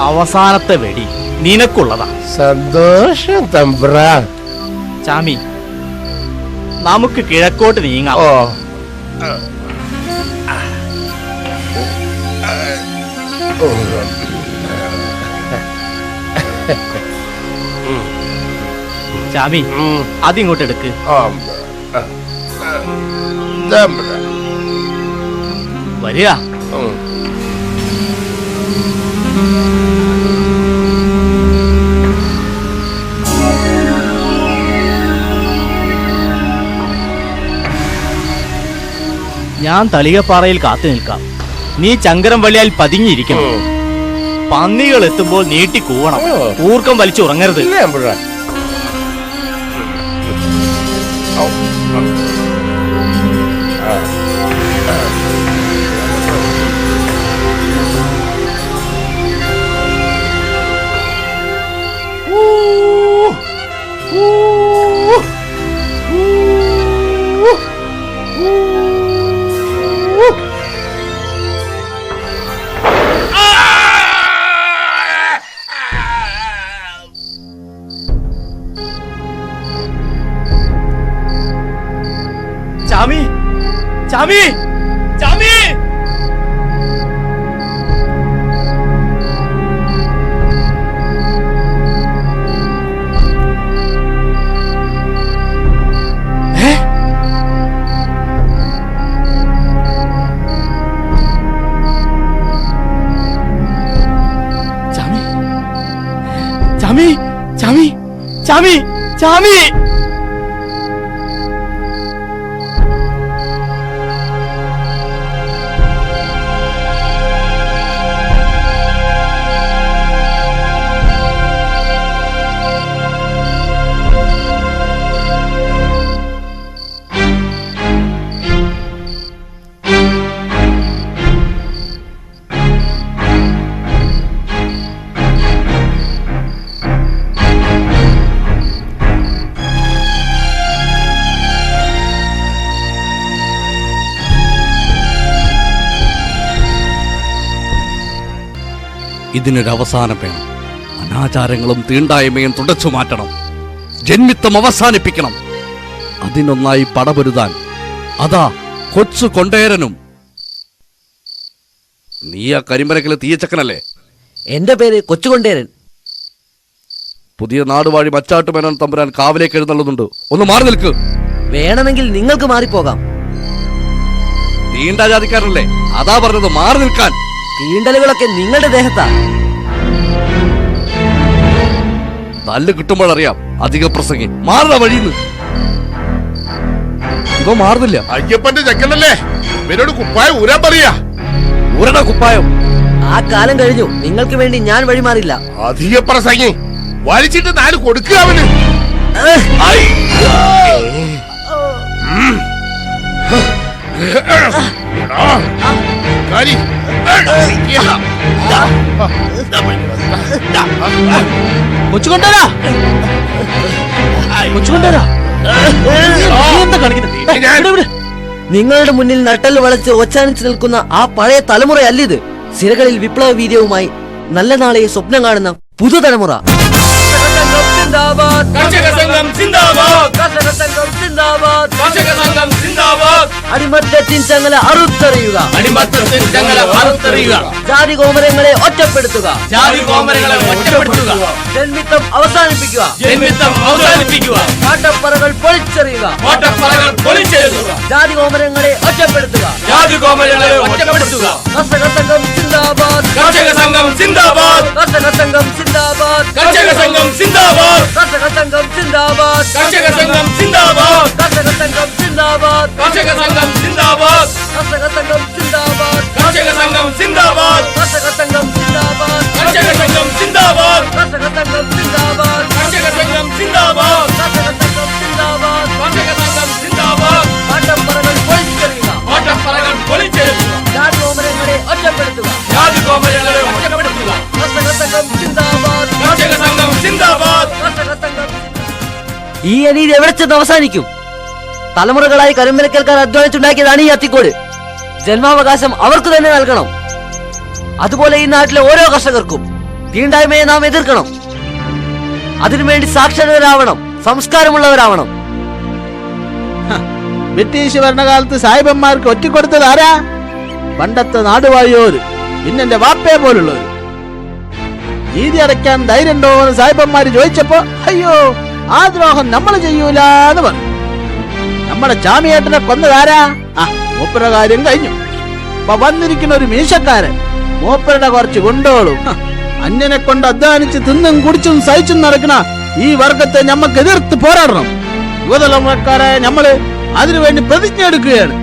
അവസാനത്തെ വെടി നിനക്കുള്ളതാ. സന്തോഷം തമ്പ്ര. ചാമി, നമുക്ക് കിഴക്കോട്ട് നീങ്ങാം. ഓ ചാമി, അതിങ്ങോട്ട് എടുക്ക്. വരിക. ഞാൻ തളികപ്പാറയിൽ കാത്തു നിൽക്കാം. നീ ചങ്കരം വള്ളിയാൽ പതിങ്ങിയിരിക്കണം. പന്നികൾ എത്തുമ്പോൾ നീട്ടി കൂവണം. ഊർക്കം വലിച്ചുറങ്ങരുത്. ചാമി, ചാമി, ചാമി. ചാമി, ചാമി, ചാമി, ചാമി. ഇതിനൊരവസാനം വേണം. അനാചാരങ്ങളും തീണ്ടായ്മയും തുടച്ചു മാറ്റണം. ജന്മിത്വം അവസാനിപ്പിക്കണം. അതിനൊന്നായി പടപൊരുതാൻ അതാ കൊച്ചു കൊണ്ടേരനും. നീ ആ കരിമ്പനക്കിലെ തീയച്ചക്കനല്ലേ? എന്റെ പേര് കൊച്ചുകൊണ്ടേരൻ. പുതിയ നാടുവാഴി മച്ചാട്ടുമേനോൻ തമ്പുരാൻ കാവിലേക്ക് എഴുന്നള്ളുന്നുണ്ട്. ഒന്ന് മാറി നിൽക്ക്. വേണമെങ്കിൽ നിങ്ങൾക്ക് മാറിപ്പോകാം. തീണ്ട ജാതിക്കാരനല്ലേ? അതാ പറഞ്ഞത്, മാറി നിൽക്കാൻ. തീണ്ടലുകളൊക്കെ നിങ്ങളുടെ ദേഹത്താ. തല്ല് കിട്ടുമ്പോഴറിയാം അധിക പ്രസംഗി. മാറുന്ന വഴിന്ന്. ഇവ മാറുന്നില്ല. അയ്യപ്പന്റെ ചെക്കനല്ലേ, ഇവരോട് കുപ്പായ ഊരാൻ പറയാ. ഊരട കുപ്പായം. ആ കാലം കഴിഞ്ഞു. നിങ്ങൾക്ക് വേണ്ടി ഞാൻ വഴിമാറില്ല. അധിക പ്രസംഗി വലിച്ചിട്ട് 4 കൊടുക്കുക അവന്. കൊച്ചുകൊണ്ടേരാ, കൊച്ചുകൊണ്ടേരാ, നീ എന്താ കാണിക്കുന്നത്? നിങ്ങളുടെ മുന്നിൽ നട്ടല് വളച്ച് ഒച്ചാനിച്ച് നിൽക്കുന്ന ആ പഴയ തലമുറയല്ലിത്. സിരകളിൽ വിപ്ലവ വീര്യവുമായി നല്ല നാളെ സ്വപ്നം കാണുന്ന പുതുതലമുറ. അടിമത്തത്തിൻ ചങ്ങല അറുത്തറിയുക. ജാതി കോമരങ്ങളെ ഒറ്റപ്പെടുത്തുക. ജന്മിത്വം അവസാനിപ്പിക്കുക. പാട്ടപ്പറകൾ പൊളിച്ചെറിയുക. ജാതി കോമരങ്ങളെ ഒറ്റപ്പെടുത്തുക. കർഷക സംഘം സിന്ദാബാദ്. കർഷക സംഘം സിന്ദാബാദ്. കർഷക സംഘം സിന്ദാബാദ്. കർഷക സംഘം സിന്ദാബാദ്. കർഷക സംഘം സിന്ദാബാദ്. കർഷക സംഘം സിന്ദാബാദ്. കർഷക സംഘം സിന്ദാബാദ്. കർഷക സംഘം സിന്ദാബാദ്. കർഷക സംഘം സിന്ദാബാദ്. കർഷക സംഘം സിന്ദാബാദ്. കർഷക സംഘം സിന്ദാബാദ്. കർഷക സംഘം സിന്ദാബാദ്. കർഷക സംഘം സിന്ദാബാദ്. കർഷക സംഘം സിന്ദാബാദ്. കർഷക സംഘം സിന്ദാബാദ്. കർഷക സംഘം സിന്ദാബാദ്. പാട്ടപ്പറകൾ പൊളിച്ചെറിയുക. പാട്ടപ്പറകൾ പൊളിച്ചെറിയുക. ജാതി കോമരങ്ങളെ ഒറ്റപ്പെടുത്തുക. ജാതി കോമരങ്ങളെ ഒറ്റപ്പെടുത്തുക. കർഷക സംഘം സിന്ദാബാദ്. കർഷക സംഘം സിന്ദാബാദ്. കർഷക സംഘം. ഈ അനീതി എവിടെ ചെന്ന് അവസാനിക്കും? തലമുറകളായി കരിമ്പനക്കൽക്കാർ അധ്വാനിച്ചുണ്ടാക്കിയതാണ് ഈ അത്തിക്കോട്. ജന്മാവകാശം അവർക്ക് തന്നെ നൽകണം. അതുപോലെ ഈ നാട്ടിലെ ഓരോ കർഷകർക്കും. തീണ്ടായ്മയെ നാം എതിർക്കണം. അതിനുവേണ്ടി സാക്ഷരരാവണം, സംസ്കാരമുള്ളവരാവണം. ബ്രിട്ടീഷ് ഭരണകാലത്ത് സാഹിബന്മാർക്ക് ഒറ്റിക്കൊടുത്തത് ആരാ? പണ്ടത്തെ നാടുവാഴിയോര്, പിന്നെന്റെ വാപ്പയെ പോലുള്ളവര്. നീതി അടയ്ക്കാൻ ധൈര്യമുണ്ടോ എന്ന് സാഹിബന്മാര് ചോദിച്ചപ്പോ അയ്യോ ആ ദ്രോഹം നമ്മൾ ചെയ്യൂലെന്ന് പറഞ്ഞു. നമ്മുടെ ചാമിയേട്ടനെ കൊന്നതാരാ? മൂപ്പര കാര്യം കഴിഞ്ഞു. അപ്പൊ വന്നിരിക്കുന്ന ഒരു മീശക്കാരൻ, മൂപ്പരുടെ കുറച്ച് കൊണ്ടോളും. അന്യനെ കൊണ്ട് അധ്വാനിച്ച് തിന്നും കുടിച്ചും സഹിച്ചും നടക്കുന്ന ഈ വർഗത്തെ ഞമ്മക്ക് എതിർത്ത് പോരാടണം. യുവതലമുറക്കാരായ ഞമ്മള് അതിനുവേണ്ടി പ്രതിജ്ഞ എടുക്കുകയാണ്.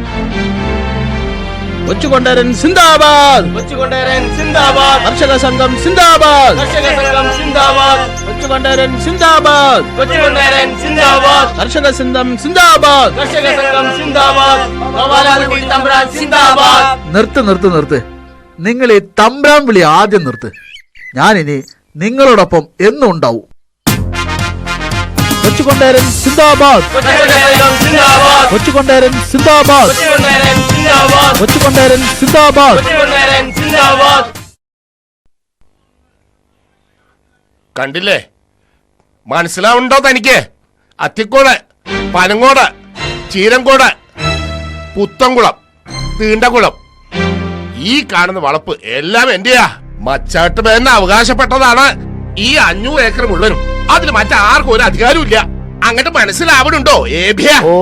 കൊച്ചുകൊണ്ടേരൻ സിന്ദാബാദ്. കൊച്ചുകൊണ്ടേരൻ സിന്ദാബാദ്. കർഷക സംഘം സിന്ദാബാദ്. കർഷക സംഘം സിന്ദാബാദ്. കൊച്ചുകൊണ്ടേരൻ സിന്ദാബാദ്. കൊച്ചുകൊണ്ടേരൻ സിന്ദാബാദ്. കർഷക സംഘം സിന്ദാബാദ്. കർഷക സംഘം സിന്ദാബാദ്. ഗോപാലൻകുട്ടി തമ്പ്രാൻ സിന്ദാബാദ്. നിർത്ത്. നിങ്ങൾ ഈ തമ്പ്രാൻ വിളി ആദ്യം നിർത്ത്. ഞാനിനി നിങ്ങളോടൊപ്പം എന്നും ഉണ്ടാവും. കൊച്ചുകൊണ്ടേരൻ സിന്ദാബാദ്. കൊച്ചുകൊണ്ടേരൻ സിന്ദാബാദ്. കൊച്ചുകൊണ്ടേരൻ സിന്ദാബാദ്. കണ്ടില്ലേ, മനസ്സിലാവുണ്ടോ തനിക്ക്? അത്തിക്കോട്, പനങ്ങോട്, ചീരങ്കോട്, പുത്തൻകുളം, തീണ്ടകുളം, ഈ കാണുന്ന വളപ്പ് എല്ലാം എന്റെയാ. മച്ചാട്ട് പേരിന് അവകാശപ്പെട്ടതാണ് ഈ 500 ഏക്കർ മുഴുവനും. അതിൽ മറ്റാർക്കും ഒരു അധികാരവും ഇല്ല. അങ്ങോട്ട് മനസ്സിലാവണുണ്ടോ ഏഭ്യ? ഓ,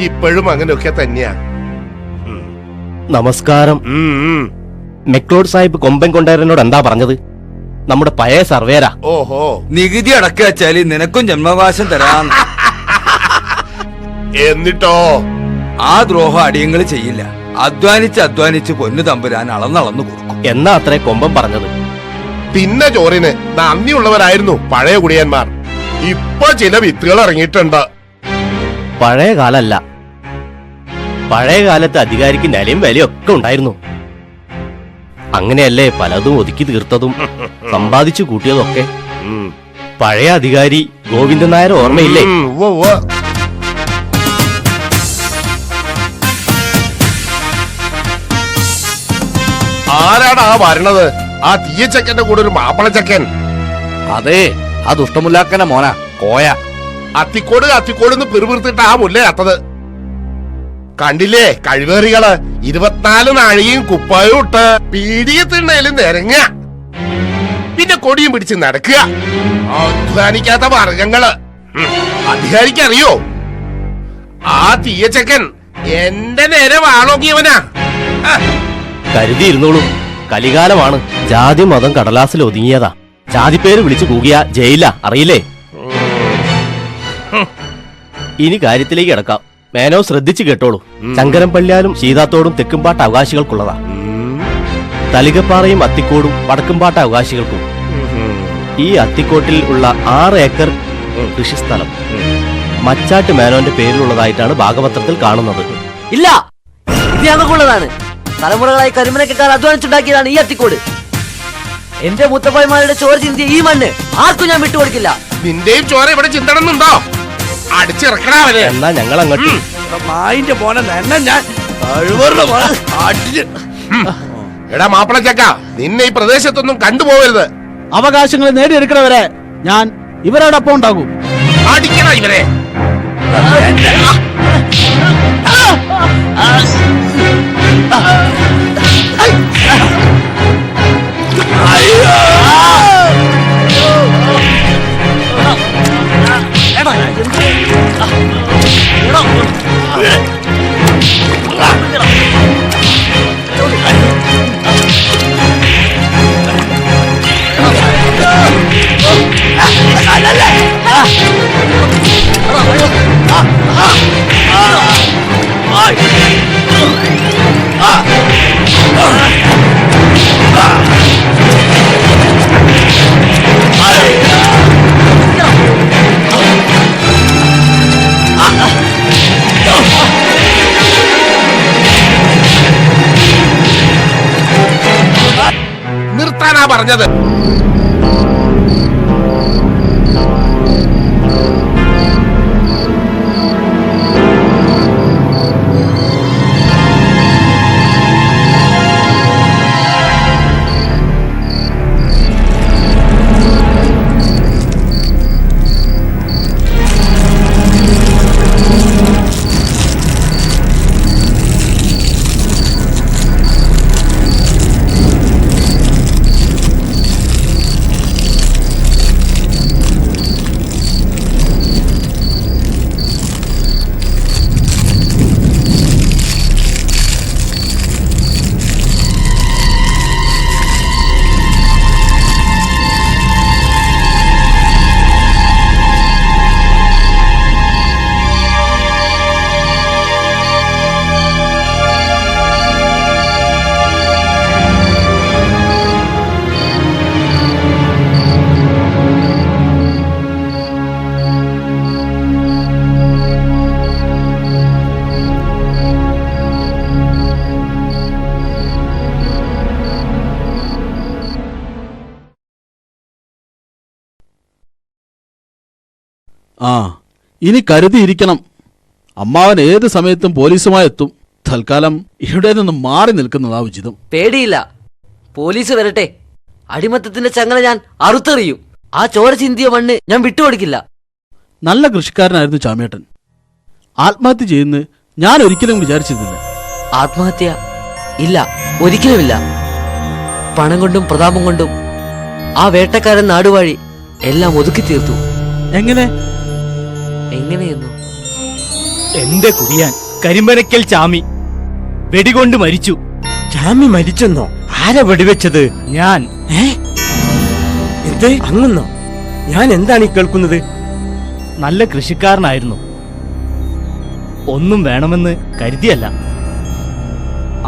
ഇപ്പോഴും അങ്ങനെയൊക്കെ തന്നെയാ. നമസ്കാരം. മെക്ലോഡ് സാഹിബ് കൊമ്പൻ കൊണ്ടേരനോട് എന്താ പറഞ്ഞത്? നമ്മുടെ പഴയ സർവേരാ. ഓഹോ, നികുതി അടക്കി വെച്ചാല് നിനക്കും ജന്മാവകാശം തരാം. എന്നിട്ടോ? ആ ദ്രോഹം അടിയങ്ങൾ ചെയ്യില്ല. അധ്വാനിച്ച് പൊന്നു തമ്പുരാൻ അളന്നളന്നു കൊടുക്കും. എന്നാ അത്രേ കൊമ്പൻ പറഞ്ഞത്. പിന്നെ ചോറിന് നന്ദിയുള്ളവരായിരുന്നു പഴയ കുടിയന്മാർ. ഇപ്പൊ ചില വിത്തുകൾ ഇറങ്ങിയിട്ടുണ്ട്. പഴയ കാലല്ല, പഴയ കാലത്ത് അധികാരിക്ക് നിലയും വിലയും ഒക്കെ ഉണ്ടായിരുന്നു. അങ്ങനെയല്ലേ പലതും ഒതുക്കി തീർത്തതും സമ്പാദിച്ചു കൂട്ടിയതും ഒക്കെ. പഴയ അധികാരി ഗോവിന്ദൻ നായർ ഓർമ്മയില്ലേ? ആരാടാ വരണത്? ആ തീയച്ചക്കന്റെ കൂടെ ഒരു മാപ്പിളച്ചക്കൻ. അതെ, ആ ദുഷ്ടമുല്ലാക്കന്റെ മോനാ കോയ. അത്തിക്കോട് അത്തിക്കോട് പിറുപിറുത്തിട്ട് ആ മുല്ല അത്തത് കണ്ടില്ലേ? കഴിവേറികള് 24 നാഴികയും കുപ്പായും ഇട്ട് പീഡിയത്തിണ്ണയിലും നിരങ്ങ, പിന്നെ കൊടിയും പിടിച്ച് നടക്കുക. അധ്വാനിക്കാത്ത വർഗങ്ങള്. അധികാരിക്കറിയോ? ആ തീയച്ചക്കൻ എന്റെ നേരെ വാളോക്കിയവനാ. കരുതിയിരുന്നോളൂ, കലികാലമാണ്. ജാതി മതം കടലാസിൽ ഒതുങ്ങിയതാ. ജാതിപ്പേര് വിളിച്ചു കൂകിയ ജയില, അറിയില്ലേ? ഇനി കാര്യത്തിലേക്ക് കിടക്കാം. മേനോ ശ്രദ്ധിച്ചു കേട്ടോളൂ. ചങ്കരം പള്ളിയാലും ശീതാത്തോടും തെക്കുംപാട്ട് അവകാശികൾക്കുള്ളതാ. തലികപ്പാറയും അത്തിക്കോടും വടക്കുംപാട്ട് അവകാശികൾക്കും. ഈ അത്തിക്കോട്ടിൽ ഉള്ള 6 ഏക്കർ കൃഷിസ്ഥലം മച്ചാട്ട് മേനോന്റെ പേരിലുള്ളതായിട്ടാണ് ഭാഗപത്രത്തിൽ കാണുന്നത്. ഇല്ല, ഇത് ഞങ്ങൾക്കുള്ളതാണ്. തലമുറകളായി കരിമനക്കാർ അധ്വാനിച്ചുണ്ടാക്കിയതാണ് ഈ അത്തിക്കോട്. എന്റെ മുത്തപ്പന്മാരുടെ ചോര ചിന്തിയ ഈ മണ്ണ് ആർക്കും ഞാൻ വിട്ടുകൊടുക്കില്ല. നിന്റെയും ചോര ഇവിടെ ചിന്തണമെന്നുണ്ടോ? അടിച്ചിറക്കണവരെ. എന്നാ ഞങ്ങൾ അങ്ങോട്ട്. നായിന്റെ മോനെ തന്നെ ഞാൻ കഴിവറുടെ മോനെ അടിച്ച്. എടാ മാപ്പിളച്ചക്ക, നിന്നെ ഈ പ്രദേശത്തൊന്നും കണ്ടുപോകരുത്. അവകാശങ്ങൾ നേടിയെടുക്കണവരെ ഞാൻ ഇവരോടൊപ്പം ഉണ്ടാകും. അടിക്കണ ഇവരെ. നിർത്താനാ പറഞ്ഞത്. ആ, ഇനി കരുതിയിരിക്കണം. അമ്മാവൻ ഏത് സമയത്തും പോലീസുമായി എത്തും. തൽക്കാലം ഇവിടെ നിന്ന് മാറി നിൽക്കുന്നതാ ഉചിതം. പേടിയില്ല, പോലീസ് വരട്ടെ. അടിമത്തത്തിന്റെ ചങ്ങല ഞാൻ അറുത്തെറിയും. ആ ചോര ചിന്തിയ മണ്ണ് ഞാൻ വിട്ടുകൊടുക്കില്ല. നല്ല കൃഷിക്കാരനായിരുന്നു ചാമേട്ടൻ. ആത്മഹത്യ ചെയ്യുന്ന ഞാൻ ഒരിക്കലും വിചാരിച്ചിരുന്നില്ല. ആത്മഹത്യ ഇല്ല, ഒരിക്കലുമില്ല. പണം കൊണ്ടും പ്രതാപം കൊണ്ടും ആ വേട്ടക്കാരൻ നാടുവാഴി എല്ലാം ഒതുക്കി തീർത്തു. എങ്ങനെ? എങ്ങനെയെന്നു? എന്റെ കുടിയാൻ കരിമ്പനക്കൽ ചാമി വെടികൊണ്ട് മരിച്ചു. ചാമി മരിച്ചെന്നോ? ആരാ വെടിവെച്ചത്? ഞാൻ. എന്ത് അങ്ങന്നോ? ഞാൻ എന്താണ് ഈ കേൾക്കുന്നത്? നല്ല കൃഷിക്കാരനായിരുന്നു. ഒന്നും വേണമെന്ന് കരുതിയല്ല.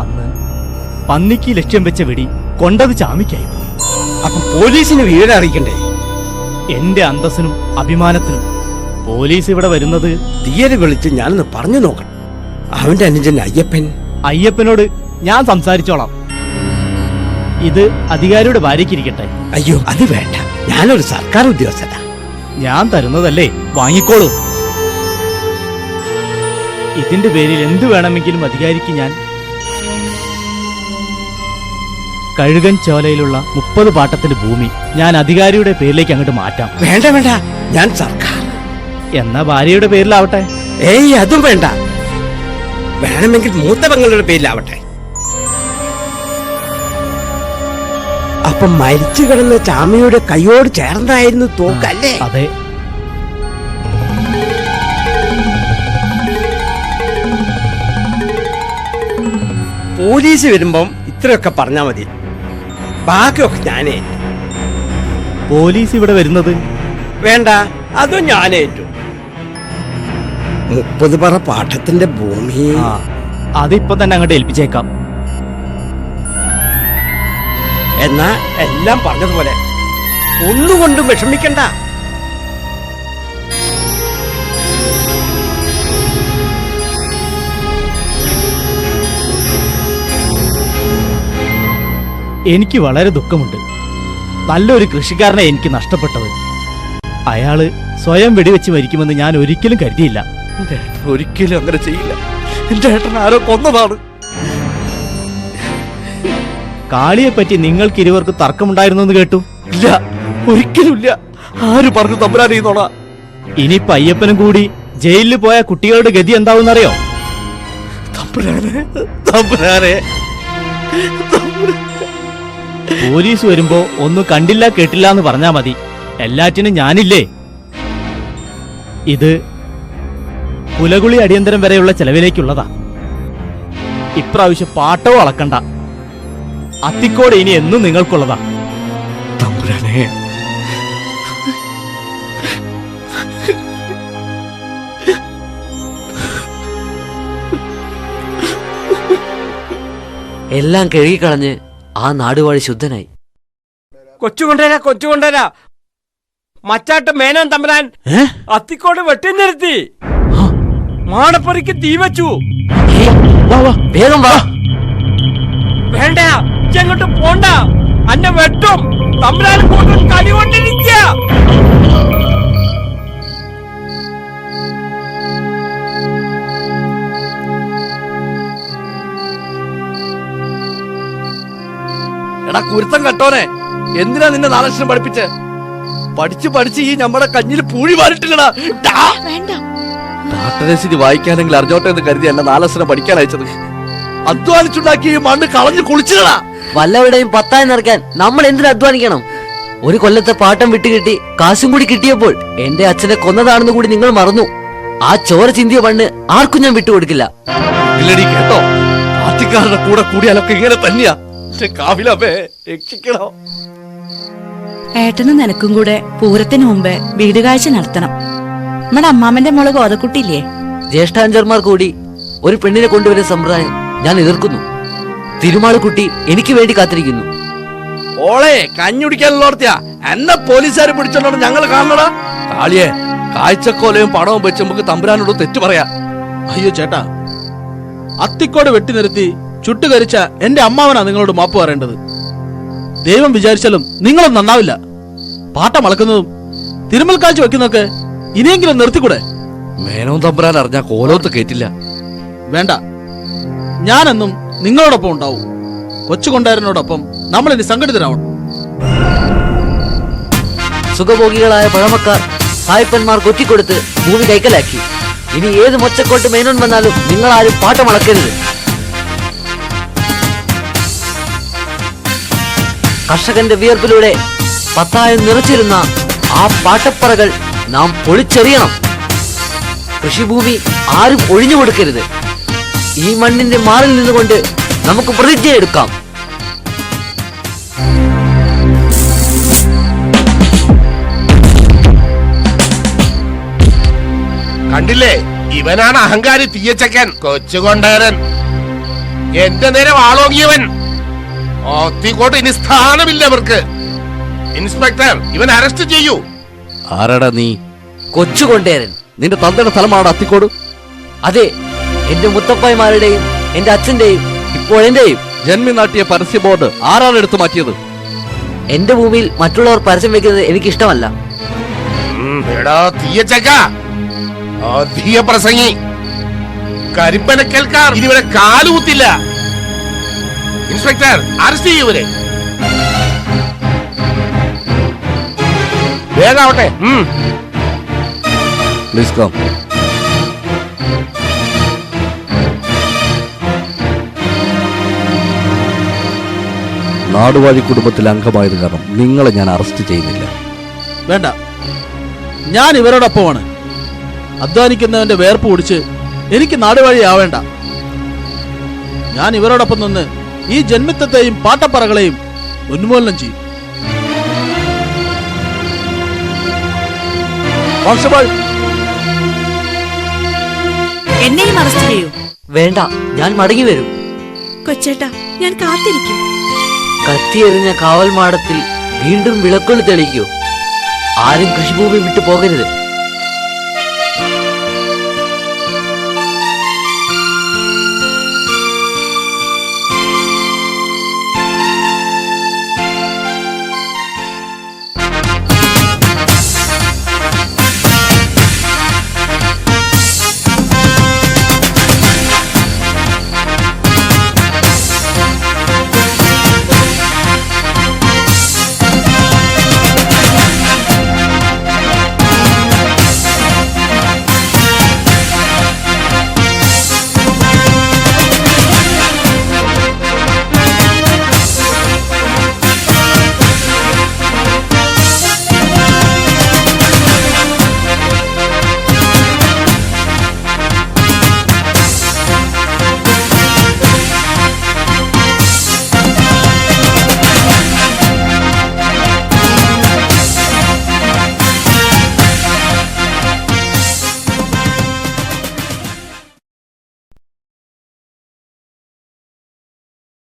അന്ന് പന്നിക്ക് ലക്ഷ്യം വെച്ച വെടി കൊണ്ടത് ചാമിക്കായി പോയി. അപ്പൊ പോലീസിന് വിവരം അറിയിക്കണ്ടേ? എന്റെ അന്തസ്സിനും അഭിമാനത്തിനും പോലീസ് ഇവിടെ വരുന്നത്. തീയതി വിളിച്ച് ഞാനൊന്ന് പറഞ്ഞു നോക്കണം. അവന്റെ അനുജൻ അയ്യപ്പനോട് ഞാൻ സംസാരിച്ചോളാം. ഇത് അധികാരിയുടെ ഭാര്യയ്ക്കിരിക്കട്ടെ. അയ്യോ, അത് വേണ്ട. ഞാനൊരു സർക്കാർ ഉദ്യോഗസ്ഥനാ. ഞാൻ തരുന്നതല്ലേ, വാങ്ങിക്കോളൂ. ഇതിന്റെ പേരിൽ എന്തു വേണമെങ്കിലും അധികാരിക്ക് ഞാൻ. കഴുകൻ ചോലയിലുള്ള 30 പാട്ടത്തിന്റെ ഭൂമി ഞാൻ അധികാരിയുടെ പേരിലേക്ക് അങ്ങോട്ട് മാറ്റാം. വേണ്ട വേണ്ട, ഞാൻ സർക്കാർ. എന്നാ ഭാര്യയുടെ പേരിലാവട്ടെ. ഏയ്, അതും വേണ്ട. വേണമെങ്കിൽ മൂത്ത പെങ്ങളുടെ പേരിലാവട്ടെ. അപ്പൊ മരിച്ചു കിടന്ന ചാമിയുടെ കൈയോട് ചേർന്നായിരുന്നു തോക്കല്ലേ? അതെ. പോലീസ് വരുമ്പം ഇത്രയൊക്കെ പറഞ്ഞാ മതി. ബാക്കിയൊക്കെ ഞാനേ. പോലീസ് ഇവിടെ വരുന്നത് വേണ്ട, അതും ഞാനേറ്റു. 30 പറ പാട്ടത്തിന്റെ ഭൂമി. അതിപ്പോ തന്നെ അങ്ങോട്ട് ഏൽപ്പിച്ചേക്കാം. എന്നാ എല്ലാം പറഞ്ഞതുപോലെ ഒന്നുകൊണ്ടും വിഷമിക്കണ്ട. എനിക്ക് വളരെ ദുഃഖമുണ്ട്. നല്ലൊരു കൃഷിക്കാരനെ എനിക്ക് നഷ്ടപ്പെട്ടത്. അയാള് സ്വയം വെടിവെച്ച് മരിക്കുമെന്ന് ഞാൻ ഒരിക്കലും കരുതിയില്ല. ഒരിക്കലും അങ്ങനെ ചെയ്യില്ല. എന്റെ ഏട്ടൻ ആരോ കൊന്നതാണ്. കാളിയെ പറ്റി നിങ്ങൾക്ക് ഇരുവർക്ക് തർക്കമുണ്ടായിരുന്നു കേട്ടു. ഇല്ല, ഒരിക്കലും ഇല്ല. ആര് പറഞ്ഞു തമ്പുരാനീന്നോള? ഇനിയിപ്പോ അയ്യപ്പനും കൂടി ജയിലിൽ പോയ കുട്ടികളുടെ ഗതി എന്താവുന്നറിയോ? തമ്പുരാനെ, തമ്പുരാനെ. പോലീസ് വരുമ്പോ ഒന്നും കണ്ടില്ല കേട്ടില്ല എന്ന് പറഞ്ഞാ മതി. എല്ലാറ്റിനും ഞാനില്ലേ. ഇത് പുലകുളി അടിയന്തരം വരെയുള്ള ചെലവിലേക്കുള്ളതാ. ഇപ്രാവശ്യം പാട്ടവും അളക്കണ്ട. അത്തിക്കോട് ഇനി എന്നും നിങ്ങൾക്കുള്ളതാ. തമ്പുരാനെ, എല്ലാം കഴുകിക്കളഞ്ഞ് ആ നാടുവാഴി ശുദ്ധനായി. കൊച്ചുകൊണ്ടേരാ മച്ചാട്ട് മേനോൻ തമ്പുരാൻ അത്തിക്കോട് വെട്ടി നിർത്തി. മാടപ്പറിക്ക് തീ വെച്ചു. വേഗം വാ. വേണ്ട, ഇങ്ങോട്ട് പോണ്ട. അന്നെ വെട്ടും. തമ്പുരാൻ കൂട്ടും കലി കൊണ്ടിരിക്കുക. എടാ കുരുത്തം കെട്ടോനെ, എന്തിനാ നിന്നെ നാലക്ഷരം പഠിപ്പിച്ച്? പഠിച്ച് ഈ നമ്മുടെ കഞ്ഞിൽ പൂഴി മാറിട്ടില്ലടാ. പാട്ടരസ്ഥിതി വായിക്കാനെങ്കിൽ അറിഞ്ഞോട്ടെ എന്ന് കരുതി എന്നെ നാലക്ഷരം പഠിക്കാൻ അയച്ചത്. അധ്വാനിച്ചുണ്ടാക്കി ഈ മണ്ണ് കളഞ്ഞു കുളിച്ചില്ലടാ. വല്ലവിടെയും 10 നിറയ്ക്കാൻ നമ്മൾ എന്തിനു അധ്വാനിക്കണം? ഒരു കൊല്ലത്തെ പാട്ടം വിട്ടുകിട്ടി കാശും കൂടി കിട്ടിയപ്പോൾ എന്റെ അച്ഛനെ കൊന്നതാണെന്ന് കൂടി നിങ്ങൾ മറന്നു. ആ ചോര ചിന്തിയ മണ്ണ് ആർക്കും ഞാൻ വിട്ടുകൊടുക്കില്ല. ഇല്ലടി, കേട്ടോ, പാർട്ടിക്കാരുടെ കൂടെ കൂടിയാലൊക്കെ ഇങ്ങനെ തന്നെയാ. കാവിലേ രക്ഷിക്കണോ? ഏട്ടനും നിനക്കും കൂടെ പൂരത്തിന് മുമ്പ് വീട് കാഴ്ച നടത്തണം. നമ്മുടെ അമ്മാമ്മന്റെ മോള് ഗോതക്കുട്ടിയില്ലേ? ജ്യേഷ്ഠാഞ്ചന്മാർ കൂടി ഒരു പെണ്ണിനെ കൊണ്ടുവരുന്ന സമ്പ്രദായം ഞാൻ എതിർക്കുന്നു. തിരുമാള് കുട്ടി എനിക്ക് വേണ്ടി കാത്തിരിക്കുന്നു. ഓളെ കഞ്ഞുടിക്കാനുള്ളോർത്തിയാ എന്നെ പോലീസുകാരെ പിടിച്ചോണ്ട് ഞങ്ങൾ കാണണടാ. കാളിയെ കാഴ്ചക്കോലയും പണവും വെച്ച് നമുക്ക് തമ്പുരാനോട് തെറ്റു പറയാ. അയ്യോ ചേട്ടാ, അത്തിക്കോട് വെട്ടി നിർത്തി ചുട്ടുകരിച്ച എന്റെ അമ്മാവനാ നിങ്ങളോട് മാപ്പ് പറയേണ്ടത്. ദൈവം വിചാരിച്ചാലും നിങ്ങളും നന്നാവില്ല. പാട്ടം അളക്കുന്നതും തിരുമൽ കാഴ്ച വെക്കുന്നതൊക്കെ ഇനിയെങ്കിലും നിർത്തിക്കൂടെ? മേനോൻ തമ്പുരാൻ അറിഞ്ഞാ കോലോത്ത് കേറ്റില്ല. വേണ്ട, ഞാനെന്നും നിങ്ങളോടൊപ്പം ഉണ്ടാവും. കൊച്ചുകൊണ്ടാരനോടൊപ്പം നമ്മളിനി സംഘടിതരാവണം. സുഖഭോഗികളായ പഴമക്കാർ സായിപ്പന്മാർ കൊറ്റിക്കൊടുത്ത് ഭൂമി കൈക്കലാക്കി. ഇനി ഏത് മൊച്ചക്കോട്ട് മേനോൻ വന്നാലും നിങ്ങൾ ആരും പാട്ടം അളക്കരുത്. കർഷകന്റെ വിയർപ്പിലൂടെ 10 നിറച്ചിരുന്ന ആ പാട്ടപ്പറകൾ നാം പൊളിച്ചെറിയണം. കൃഷിഭൂമി ആരും ഒഴിഞ്ഞു കൊടുക്കരുത്. ഈ മണ്ണിന്റെ മാറിൽ നിന്നുകൊണ്ട് നമുക്ക് പ്രതിജ്ഞ എടുക്കാം. കണ്ടില്ലേ, ഇവനാണ് അഹങ്കാരി തീയച്ചക്കൻ കൊച്ചുകൊണ്ടേരൻ. എന്റെ നേരെ വാളോങ്ങിയവൻ. അത്തിക്കോട്ട് ഇനി സ്ഥാനമില്ല അവർക്ക്. ഇൻസ്പെക്ടർ, ഇവൻ അറസ്റ്റ് ചെയ്യൂ. ആരാടാ നീ? കൊച്ചുകൊണ്ടേരൻ. നിന്റെ തന്തയുടെ സ്ഥലമാണ് അത്തിക്കോട്. അതെ, എന്റെ മുത്തപ്പായിമാരുടെയും എന്റെ അച്ഛന്റെയും ഇപ്പോഴെന്റെയും. ജന്മി നാട്ടിയ പരസ്യ ബോർഡ് ആരാണ് എടുത്തു മാറ്റിയത്? എന്റെ ഭൂമിയിൽ മറ്റുള്ളവർ പരസ്യം വെക്കുന്നത് എനിക്കിഷ്ടമല്ല. എടാ തീയച്ചക്ക, അധിക പ്രസംഗി. കരിമ്പനക്കൽക്കാർ ഇനിവരെ കാലുകുത്തില്ല. ഇൻസ്പെക്ടർ, അറസ്റ്റ് ചെയ്യൂവരെ. വേഗാവട്ടെ. Please come. നാടുവാഴി കുടുംബത്തിലെ അംഗമായത് കാരണം നിങ്ങളെ ഞാൻ അറസ്റ്റ് ചെയ്യുന്നില്ല. വേണ്ട, ഞാൻ ഇവരോടൊപ്പമാണ്. അധ്വാനിക്കുന്നവന്റെ വേർപ്പ് കുടിച്ച് എനിക്ക് നാടുവഴിയാവേണ്ട. ഞാൻ ഇവരോടൊപ്പം നിന്ന് ഈ ജന്മിത്വത്തെയും പാട്ടപ്പറകളെയും ഉന്മൂലനം ചെയ്യും. കോൺസ്റ്റബിൾ, എന്നെയും അറസ്റ്റ് ചെയ്യൂ. വേണ്ട, ഞാൻ മടങ്ങി വരും. കൊച്ചേട്ടാ, ഞാൻ കാത്തിരിക്കും. കത്തിയെറിഞ്ഞ കാവൽ മാടത്തിൽ വീണ്ടും വിളക്കുകൾ തെളിയിക്കൂ. ആരും കൃഷിഭൂമി വിട്ടു പോകരുത്.